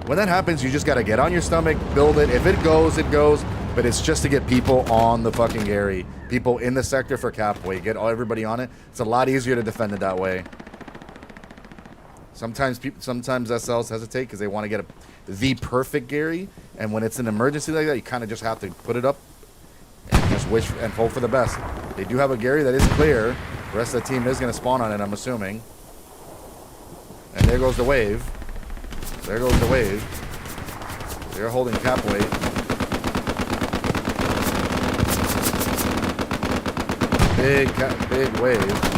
when that happens, you just got to get on your stomach, build it. If it goes, it goes. But it's just to get people on the fucking Gary. People in the sector for Capway. Get everybody on it. It's a lot easier to defend it that way. Sometimes SLs hesitate because they want to get the perfect Gary. And when it's an emergency like that, you kind of just have to put it up and just wish and hope for the best. They do have a Gary that is clear. The rest of the team is going to spawn on it, I'm assuming. And there goes the wave. There goes the wave. They're holding cap weight. Big wave.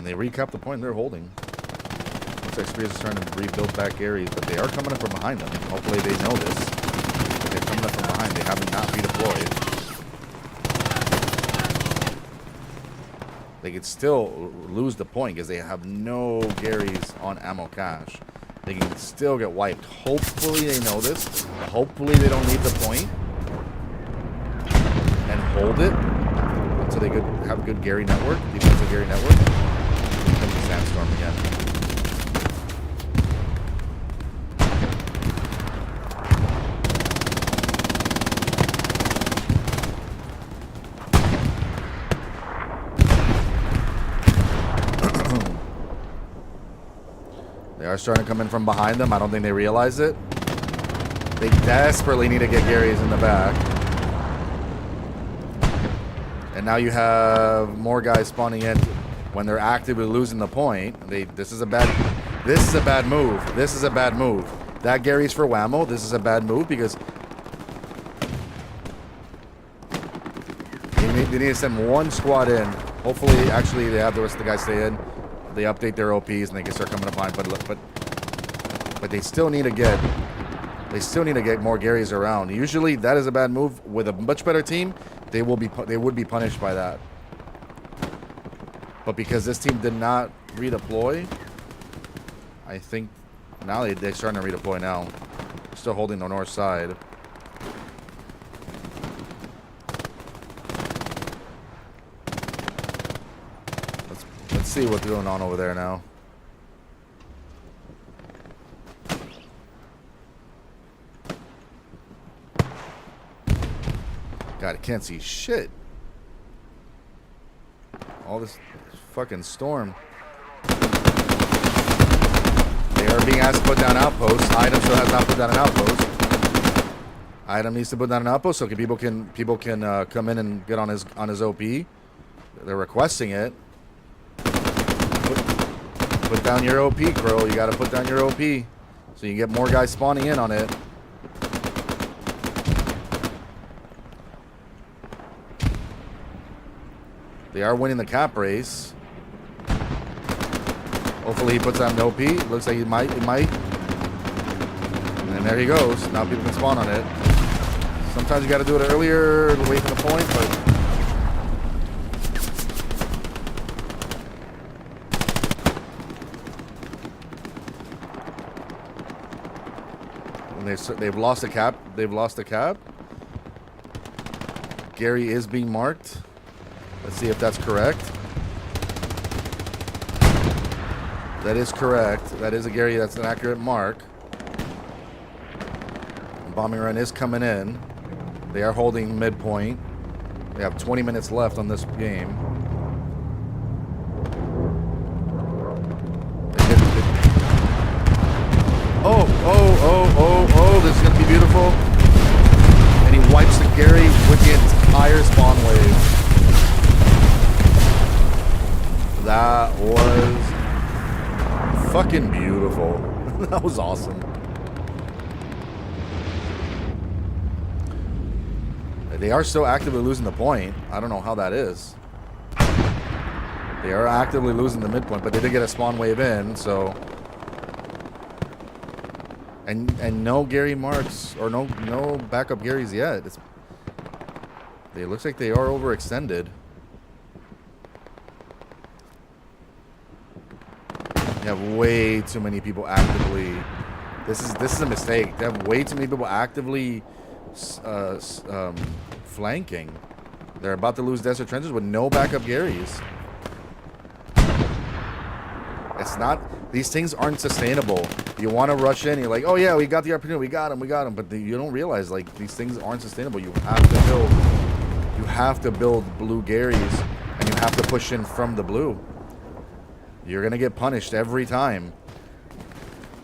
They recap the point they're holding. Looks like Spears is trying to rebuild back areas, but they are coming up from behind them. Hopefully they know this. But they're coming up from behind. They have not redeployed. They could still lose the point because they have no Garys on ammo cache. They can still get wiped. Hopefully they know this. Hopefully they don't leave the point and hold it until they could have a good Gary network, defensive Gary network. Comes the sandstorm again. They are starting to come in from behind them. I don't think they realize it. They desperately need to get Gary's in the back. And now you have more guys spawning in when they're actively losing the point. This is a bad move. This is a bad move. That Gary's for whammo. This is a bad move because they need to send one squad in. Hopefully, actually, they have the rest of the guys stay in. They update their OPs and they can start coming up behind. But they still need to get more Garys around. Usually, that is a bad move. With a much better team, they would be punished by that. But because this team did not redeploy, I think now they're starting to redeploy now. Still holding the north side. Let's see what's going on over there now. God, I can't see shit. All this fucking storm. They are being asked to put down outposts. Item still has not put down an outpost. Item needs to put down an outpost so people can come in and get on his OP. They're requesting it. Put down your OP, Crow. You got to put down your OP so you can get more guys spawning in on it. They are winning the cap race. Hopefully he puts down an OP. Looks like he might. And there he goes. Now people can spawn on it. Sometimes you got to do it earlier, away from the point, but they've lost the cap. They've lost the cap. Gary is being marked. Let's see if that's correct. That is correct. That is a Gary. That's an accurate mark. Bombing run is coming in. They are holding midpoint. They have 20 minutes left on this game. Oh, this is going to be beautiful. And he wipes the Gary with the entire spawn wave. That was fucking beautiful. That was awesome. They are still actively losing the point. I don't know how that is. They are actively losing the midpoint, but they did get a spawn wave in, so. And no Gary marks or no backup Garys yet. It looks like they are overextended. You have way too many people actively. This is a mistake. They have way too many people actively flanking. They're about to lose desert trenches with no backup Garys. It's not. These things aren't sustainable. You want to rush in. You're like, oh yeah, we got the opportunity. We got him. But you don't realize like these things aren't sustainable. You have to build. You have to build blue Garys, and you have to push in from the blue. You're gonna get punished every time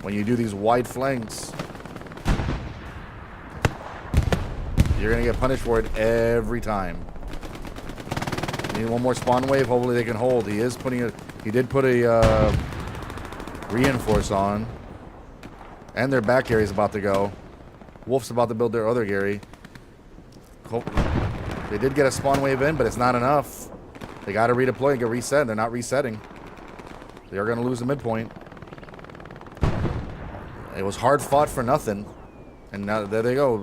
when you do these wide flanks. You're gonna get punished for it every time. Need one more spawn wave. Hopefully they can hold. He is putting a. He did put a reinforce on. And their back Gary is about to go. Wolf's about to build their other Gary. They did get a spawn wave in, but it's not enough. They got to redeploy and get reset. They're not resetting. They are going to lose the midpoint. It was hard fought for nothing. And now there they go.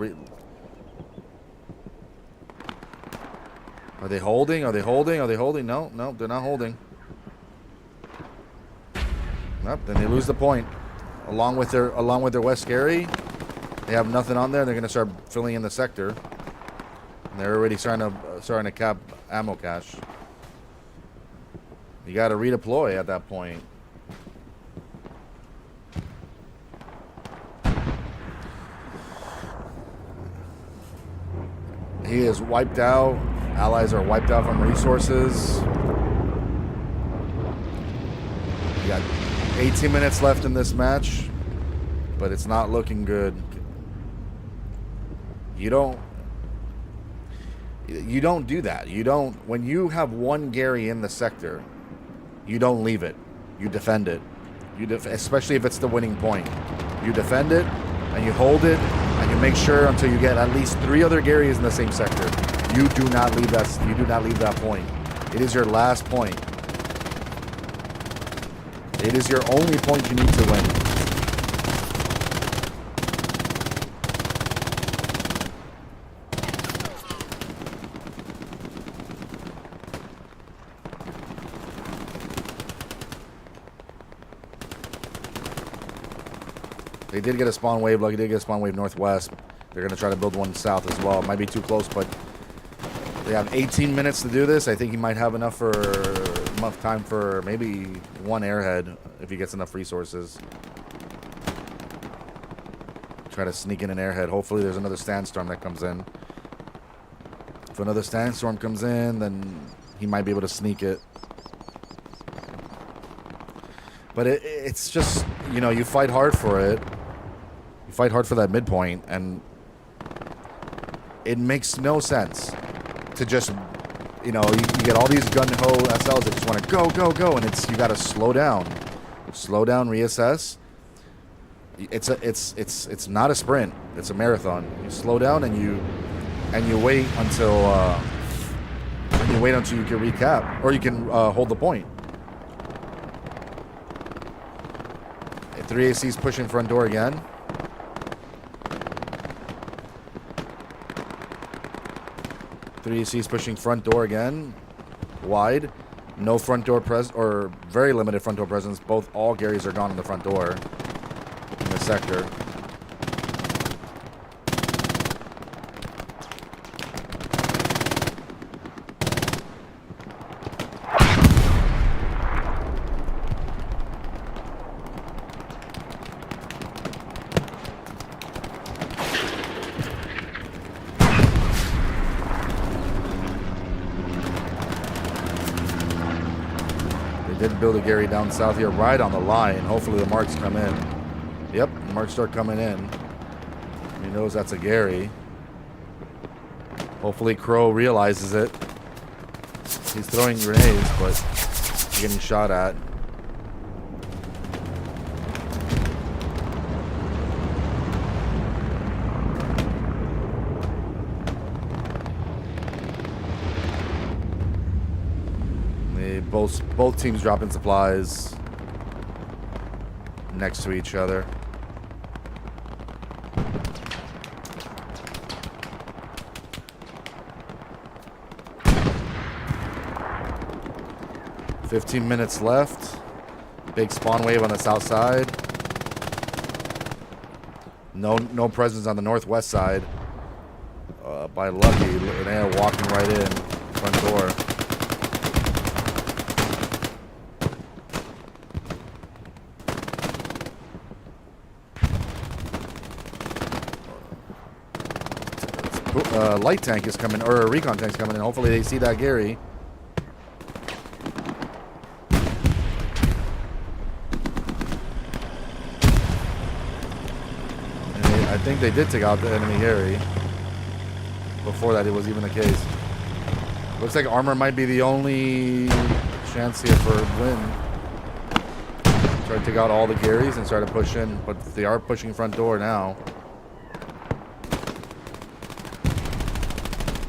Are they holding? Are they holding? Are they holding? No, no, they're not holding. Nope, then they lose the point. Along with their West Gary, they have nothing on there. They're gonna start filling in the sector. And they're already starting to cap ammo cache. You gotta redeploy at that point. He is wiped out. Allies are wiped out from resources. You got 18 minutes left in this match, but it's not looking good. You don't do that. You don't, when you have one Gary in the sector, you don't leave it. You defend it. Especially if it's the winning point. You defend it and you hold it and you make sure until you get at least 3 other Garys in the same sector. You do not leave that. You do not leave that point. It is your last point. It is your only point you need to win. They did get a spawn wave. Lucky did get a spawn wave northwest. They're going to try to build one south as well. It might be too close, but they have 18 minutes to do this. I think he might have enough time for maybe one airhead if he gets enough resources. Try to sneak in an airhead. Hopefully there's another sandstorm that comes in. If another sandstorm comes in, then he might be able to sneak it. But it's just, you know, you fight hard for it. You fight hard for that midpoint, and it makes no sense to just, you know, you get all these gun-ho SLs that just want to go, go, go, and you got to slow down, reassess. It's not a sprint. It's a marathon. You slow down and you wait until you can recap or you can hold the point. 3 AC's pushing front door again. Three AC's pushing front door again. Wide. No front door or very limited front door presence. All Garys are gone in the front door in the sector. Did build a Gary down south here, right on the line. Hopefully the marks come in. Yep, the marks start coming in. He knows that's a Gary. Hopefully Crow realizes it. He's throwing grenades, but he's getting shot at. Both teams dropping supplies next to each other. $15 minutes left. Big spawn wave on the south side. No presence on the northwest side. By Lucky, they are walking right in front door. Light tank is coming, or a recon tank's coming in. Hopefully they see that Gary. And I think they did take out the enemy Gary. Before that, it was even the case. Looks like armor might be the only chance here for a win. Try to take out all the Garys and try to push in, but they are pushing front door now.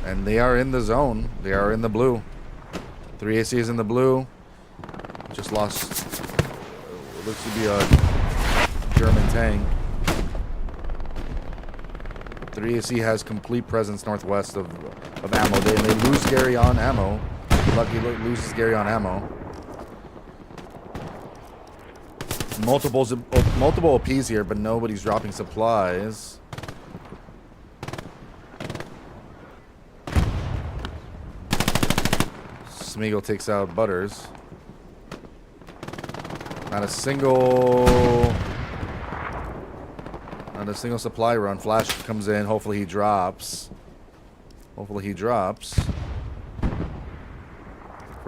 And they are in the zone. They are in the blue. 3AC is in the blue. Just lost. Looks to be a German tank. 3AC has complete presence northwest of ammo. They lose Gary on ammo. Lucky loses Gary on ammo. Multiple OPs here, but nobody's dropping supplies. Smeagol takes out Butters. Not a single supply run. Flash comes in. Hopefully he drops. For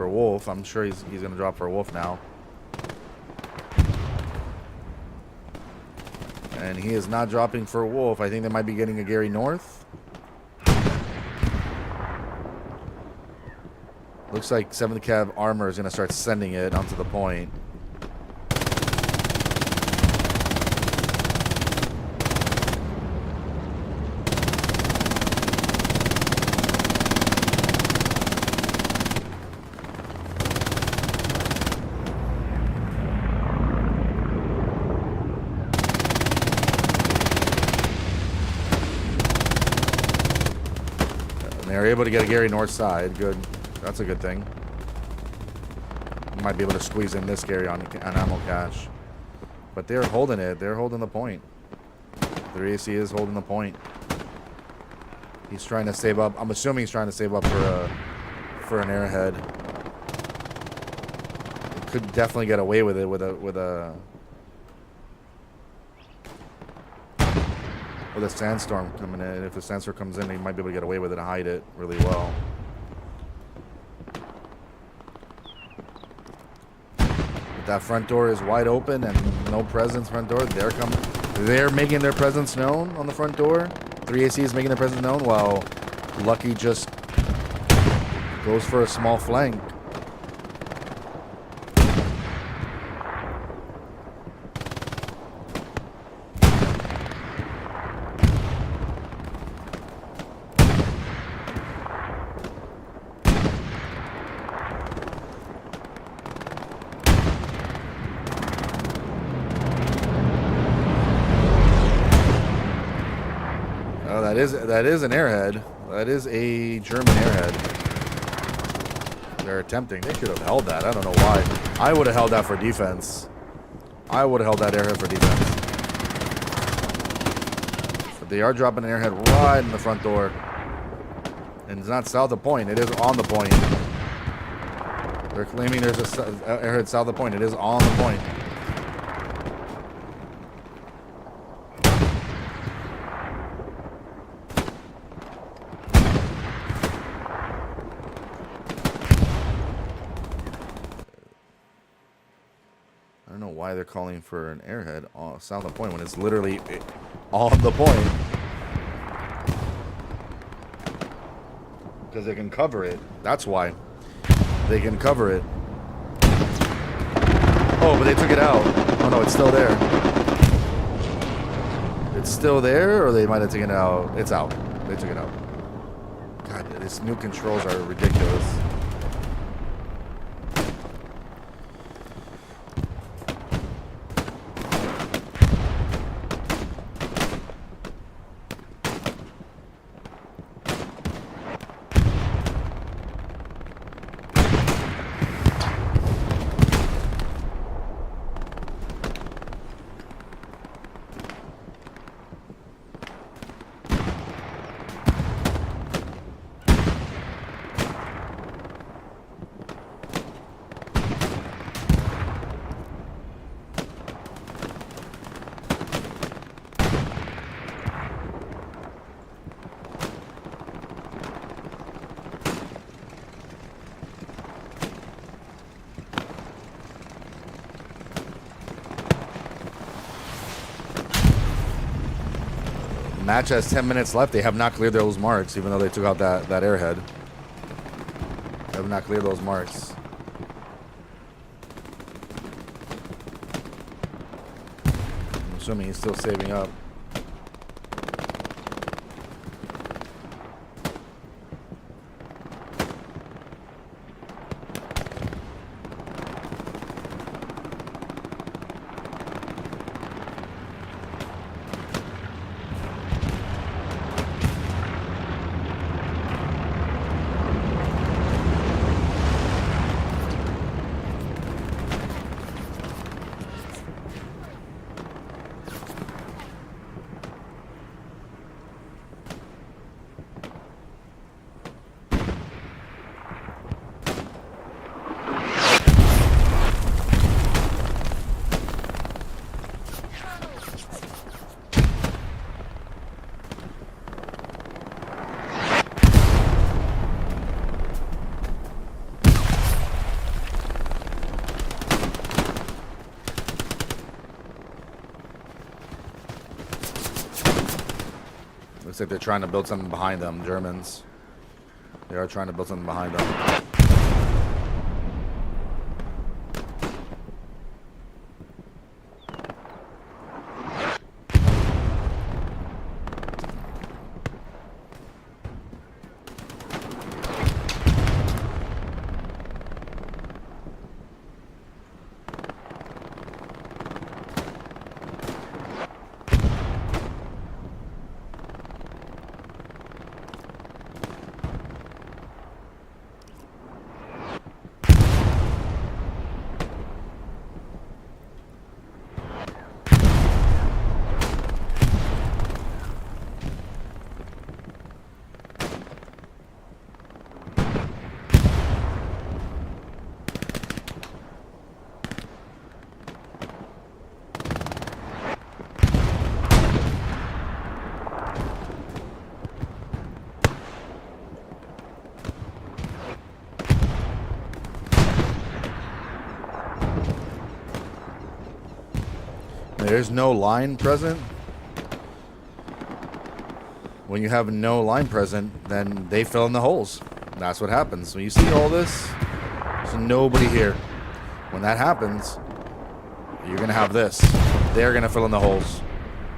Wolf. I'm sure he's gonna drop for Wolf now. And he is not dropping for Wolf. I think they might be getting a Gary North. Looks like 7th Cav armor is going to start sending it onto the point. And they're able to get a Gary North side. Good. That's a good thing. Might be able to squeeze in this Gary on ammo cache. But they're holding it. They're holding the point. 3AC is holding the point. He's trying to save up. I'm assuming he's trying to save up for an airhead. He could definitely get away with it with a sandstorm coming in. If a sandstorm comes in, he might be able to get away with it and hide it really well. That front door is wide open and no presence front door. They're coming. They're making their presence known on the front door. 3AC is making their presence known while Lucky just goes for a small flank. That is an airhead. That is a German airhead. They're attempting. They should have held that. I don't know why. I would have held that for defense. I would have held that airhead for defense. But they are dropping an airhead right in the front door. And it's not south of the point. It is on the point. They're claiming there's an airhead south of the point. It is on the point. I don't know why they're calling for an airhead south of the point when it's literally on the point. Because they can cover it. That's why. They can cover it. Oh, but they took it out. Oh no, it's still there. It's still there, or they might have taken it out. It's out. They took it out. God, these new controls are ridiculous. Match has 10 minutes left. They have not cleared those marks, even though they took out that airhead. They have not cleared those marks. I'm assuming he's still saving up. Looks like they're trying to build something behind them, Germans. They are trying to build something behind them. There's no line present. When you have no line present, then they fill in the holes. That's what happens. When you see all this, there's nobody here. When that happens, you're going to have this. They're going to fill in the holes.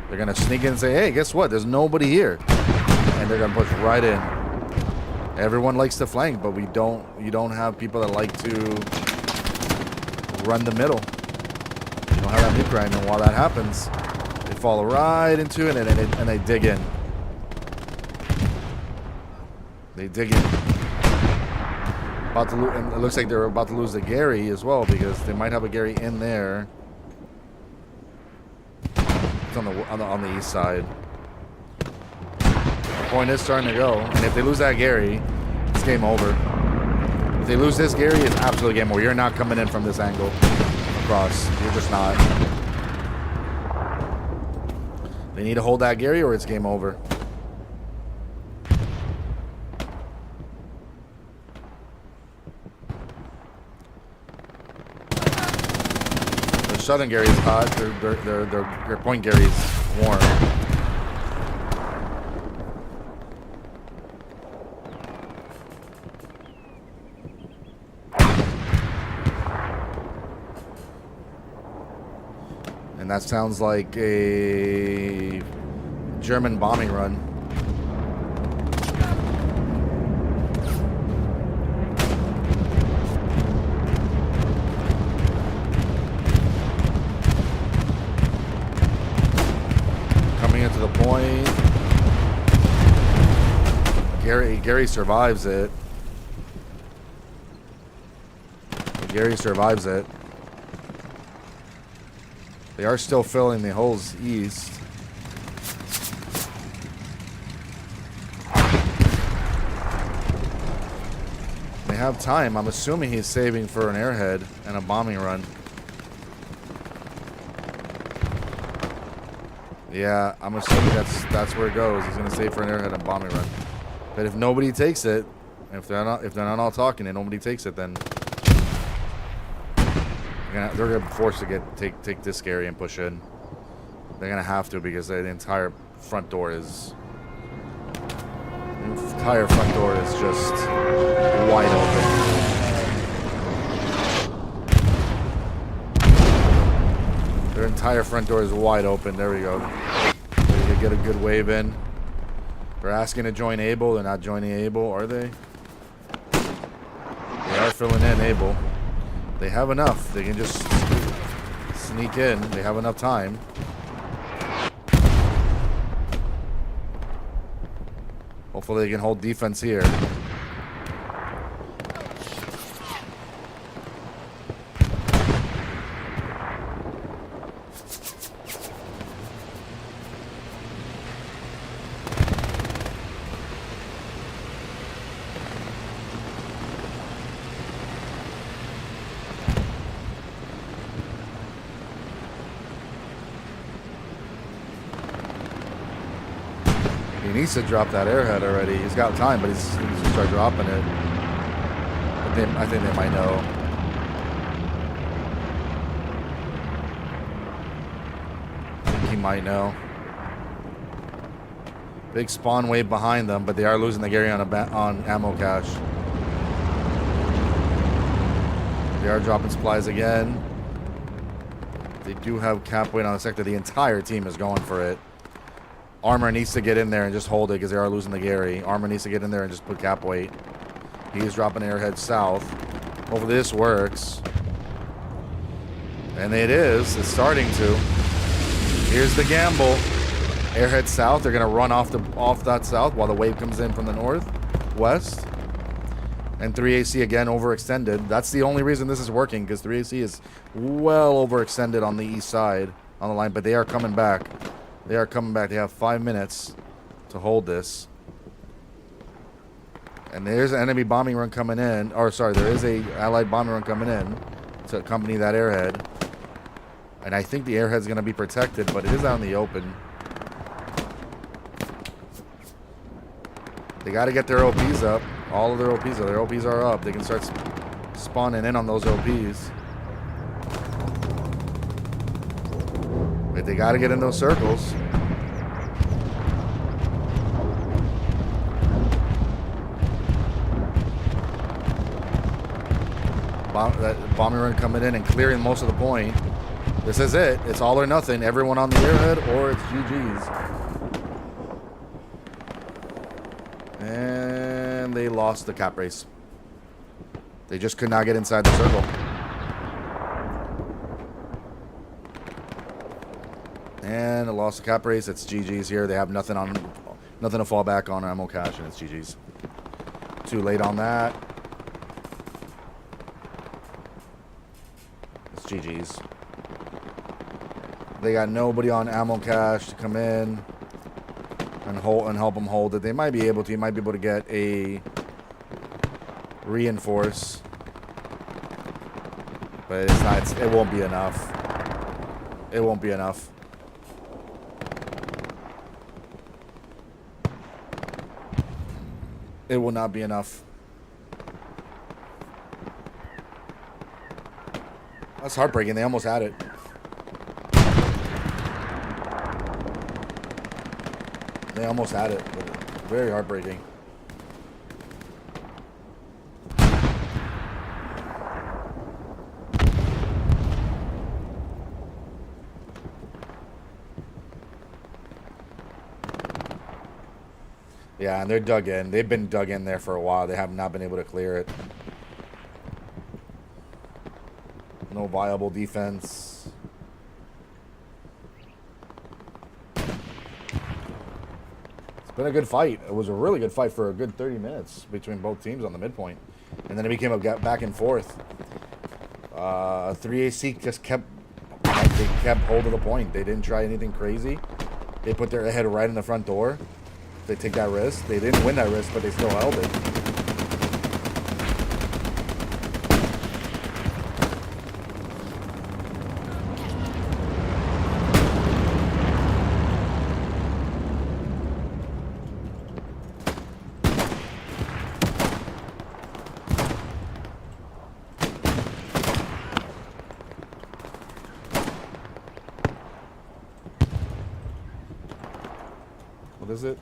They're going to sneak in and say, hey, guess what? There's nobody here. And they're going to push right in. Everyone likes to flank, but you don't have people that like to run the middle. You don't have that nuke grind, and while that happens, they fall right into it and they dig in. They dig in. About to and it looks like they're about to lose the Gary as well, because they might have a Gary in there. It's on the east side. The point is starting to go, and if they lose that Gary, it's game over. If they lose this Gary, it's absolutely game over. You're not coming in from this angle across. You're just not. They need to hold that Gary, or it's game over. The southern Gary is hot. Their point Gary is warm. And that sounds like a German bombing run. Coming into the point. Gary survives it. Gary survives it. They are still filling the holes east. They have time. I'm assuming he's saving for an airhead and a bombing run. Yeah, I'm assuming that's where it goes. He's gonna save for an airhead and a bombing run. But if nobody takes it, if they're not all talking and nobody takes it, then they're gonna be forced to take this Gary and push in. They're gonna have to, because the entire front door is... The entire front door is just wide open. Their entire front door is wide open. There we go. Ready to get a good wave in. They're asking to join Able. They're not joining Able, are they? They are filling in Able. They have enough. They can just sneak in. They have enough time. Hopefully they can hold defense here. He needs to drop that airhead already. He's got time, but he needs to start dropping it. But I think they might know. I think he might know. Big spawn wave behind them, but they are losing the Gary on ammo cache. They are dropping supplies again. They do have cap weight on the sector. The entire team is going for it. Armor needs to get in there and just hold it because they are losing the Gary. Armor needs to get in there and just put cap weight. He's dropping airhead south. Hopefully this works. And it is. It's starting to. Here's the gamble. Airhead south. They're going to run off that south while the wave comes in from the north, west. And 3AC again overextended. That's the only reason this is working, because 3AC is well overextended on the east side on the line. But they are coming back. They are coming back. They have 5 minutes to hold this. And there's an enemy bombing run coming in. Or, sorry, there is a allied bombing run coming in to accompany that airhead. And I think the airhead's going to be protected, but it is out in the open. They got to get their OPs up. All of their OPs are. Their OPs are up. They can start spawning in on those OPs. But they got to get in those circles. That bombing run coming in and clearing most of the point. This is it. It's all or nothing. Everyone on the airhead or it's GG's. And they lost the cap race. They just could not get inside the circle. And it lost the cap race. It's GG's here. They have nothing to fall back on ammo cache, and it's GG's. Too late on that. It's GG's. They got nobody on ammo cache to come in and help them hold it. They might be able to. You might be able to get a reinforce, but it's not. It won't be enough. It won't be enough. It will not be enough. That's heartbreaking. They almost had it. They almost had it, but very heartbreaking. Yeah, and they're dug in. They've been dug in there for a while. They have not been able to clear it. No viable defense. It's been a good fight. It was a really good fight for a good 30 minutes between both teams on the midpoint. And then it became a back and forth. 3AC just kept hold of the point. They didn't try anything crazy. They put their head right in the front door. They take that risk. They didn't win that risk, but they still held it. What is it?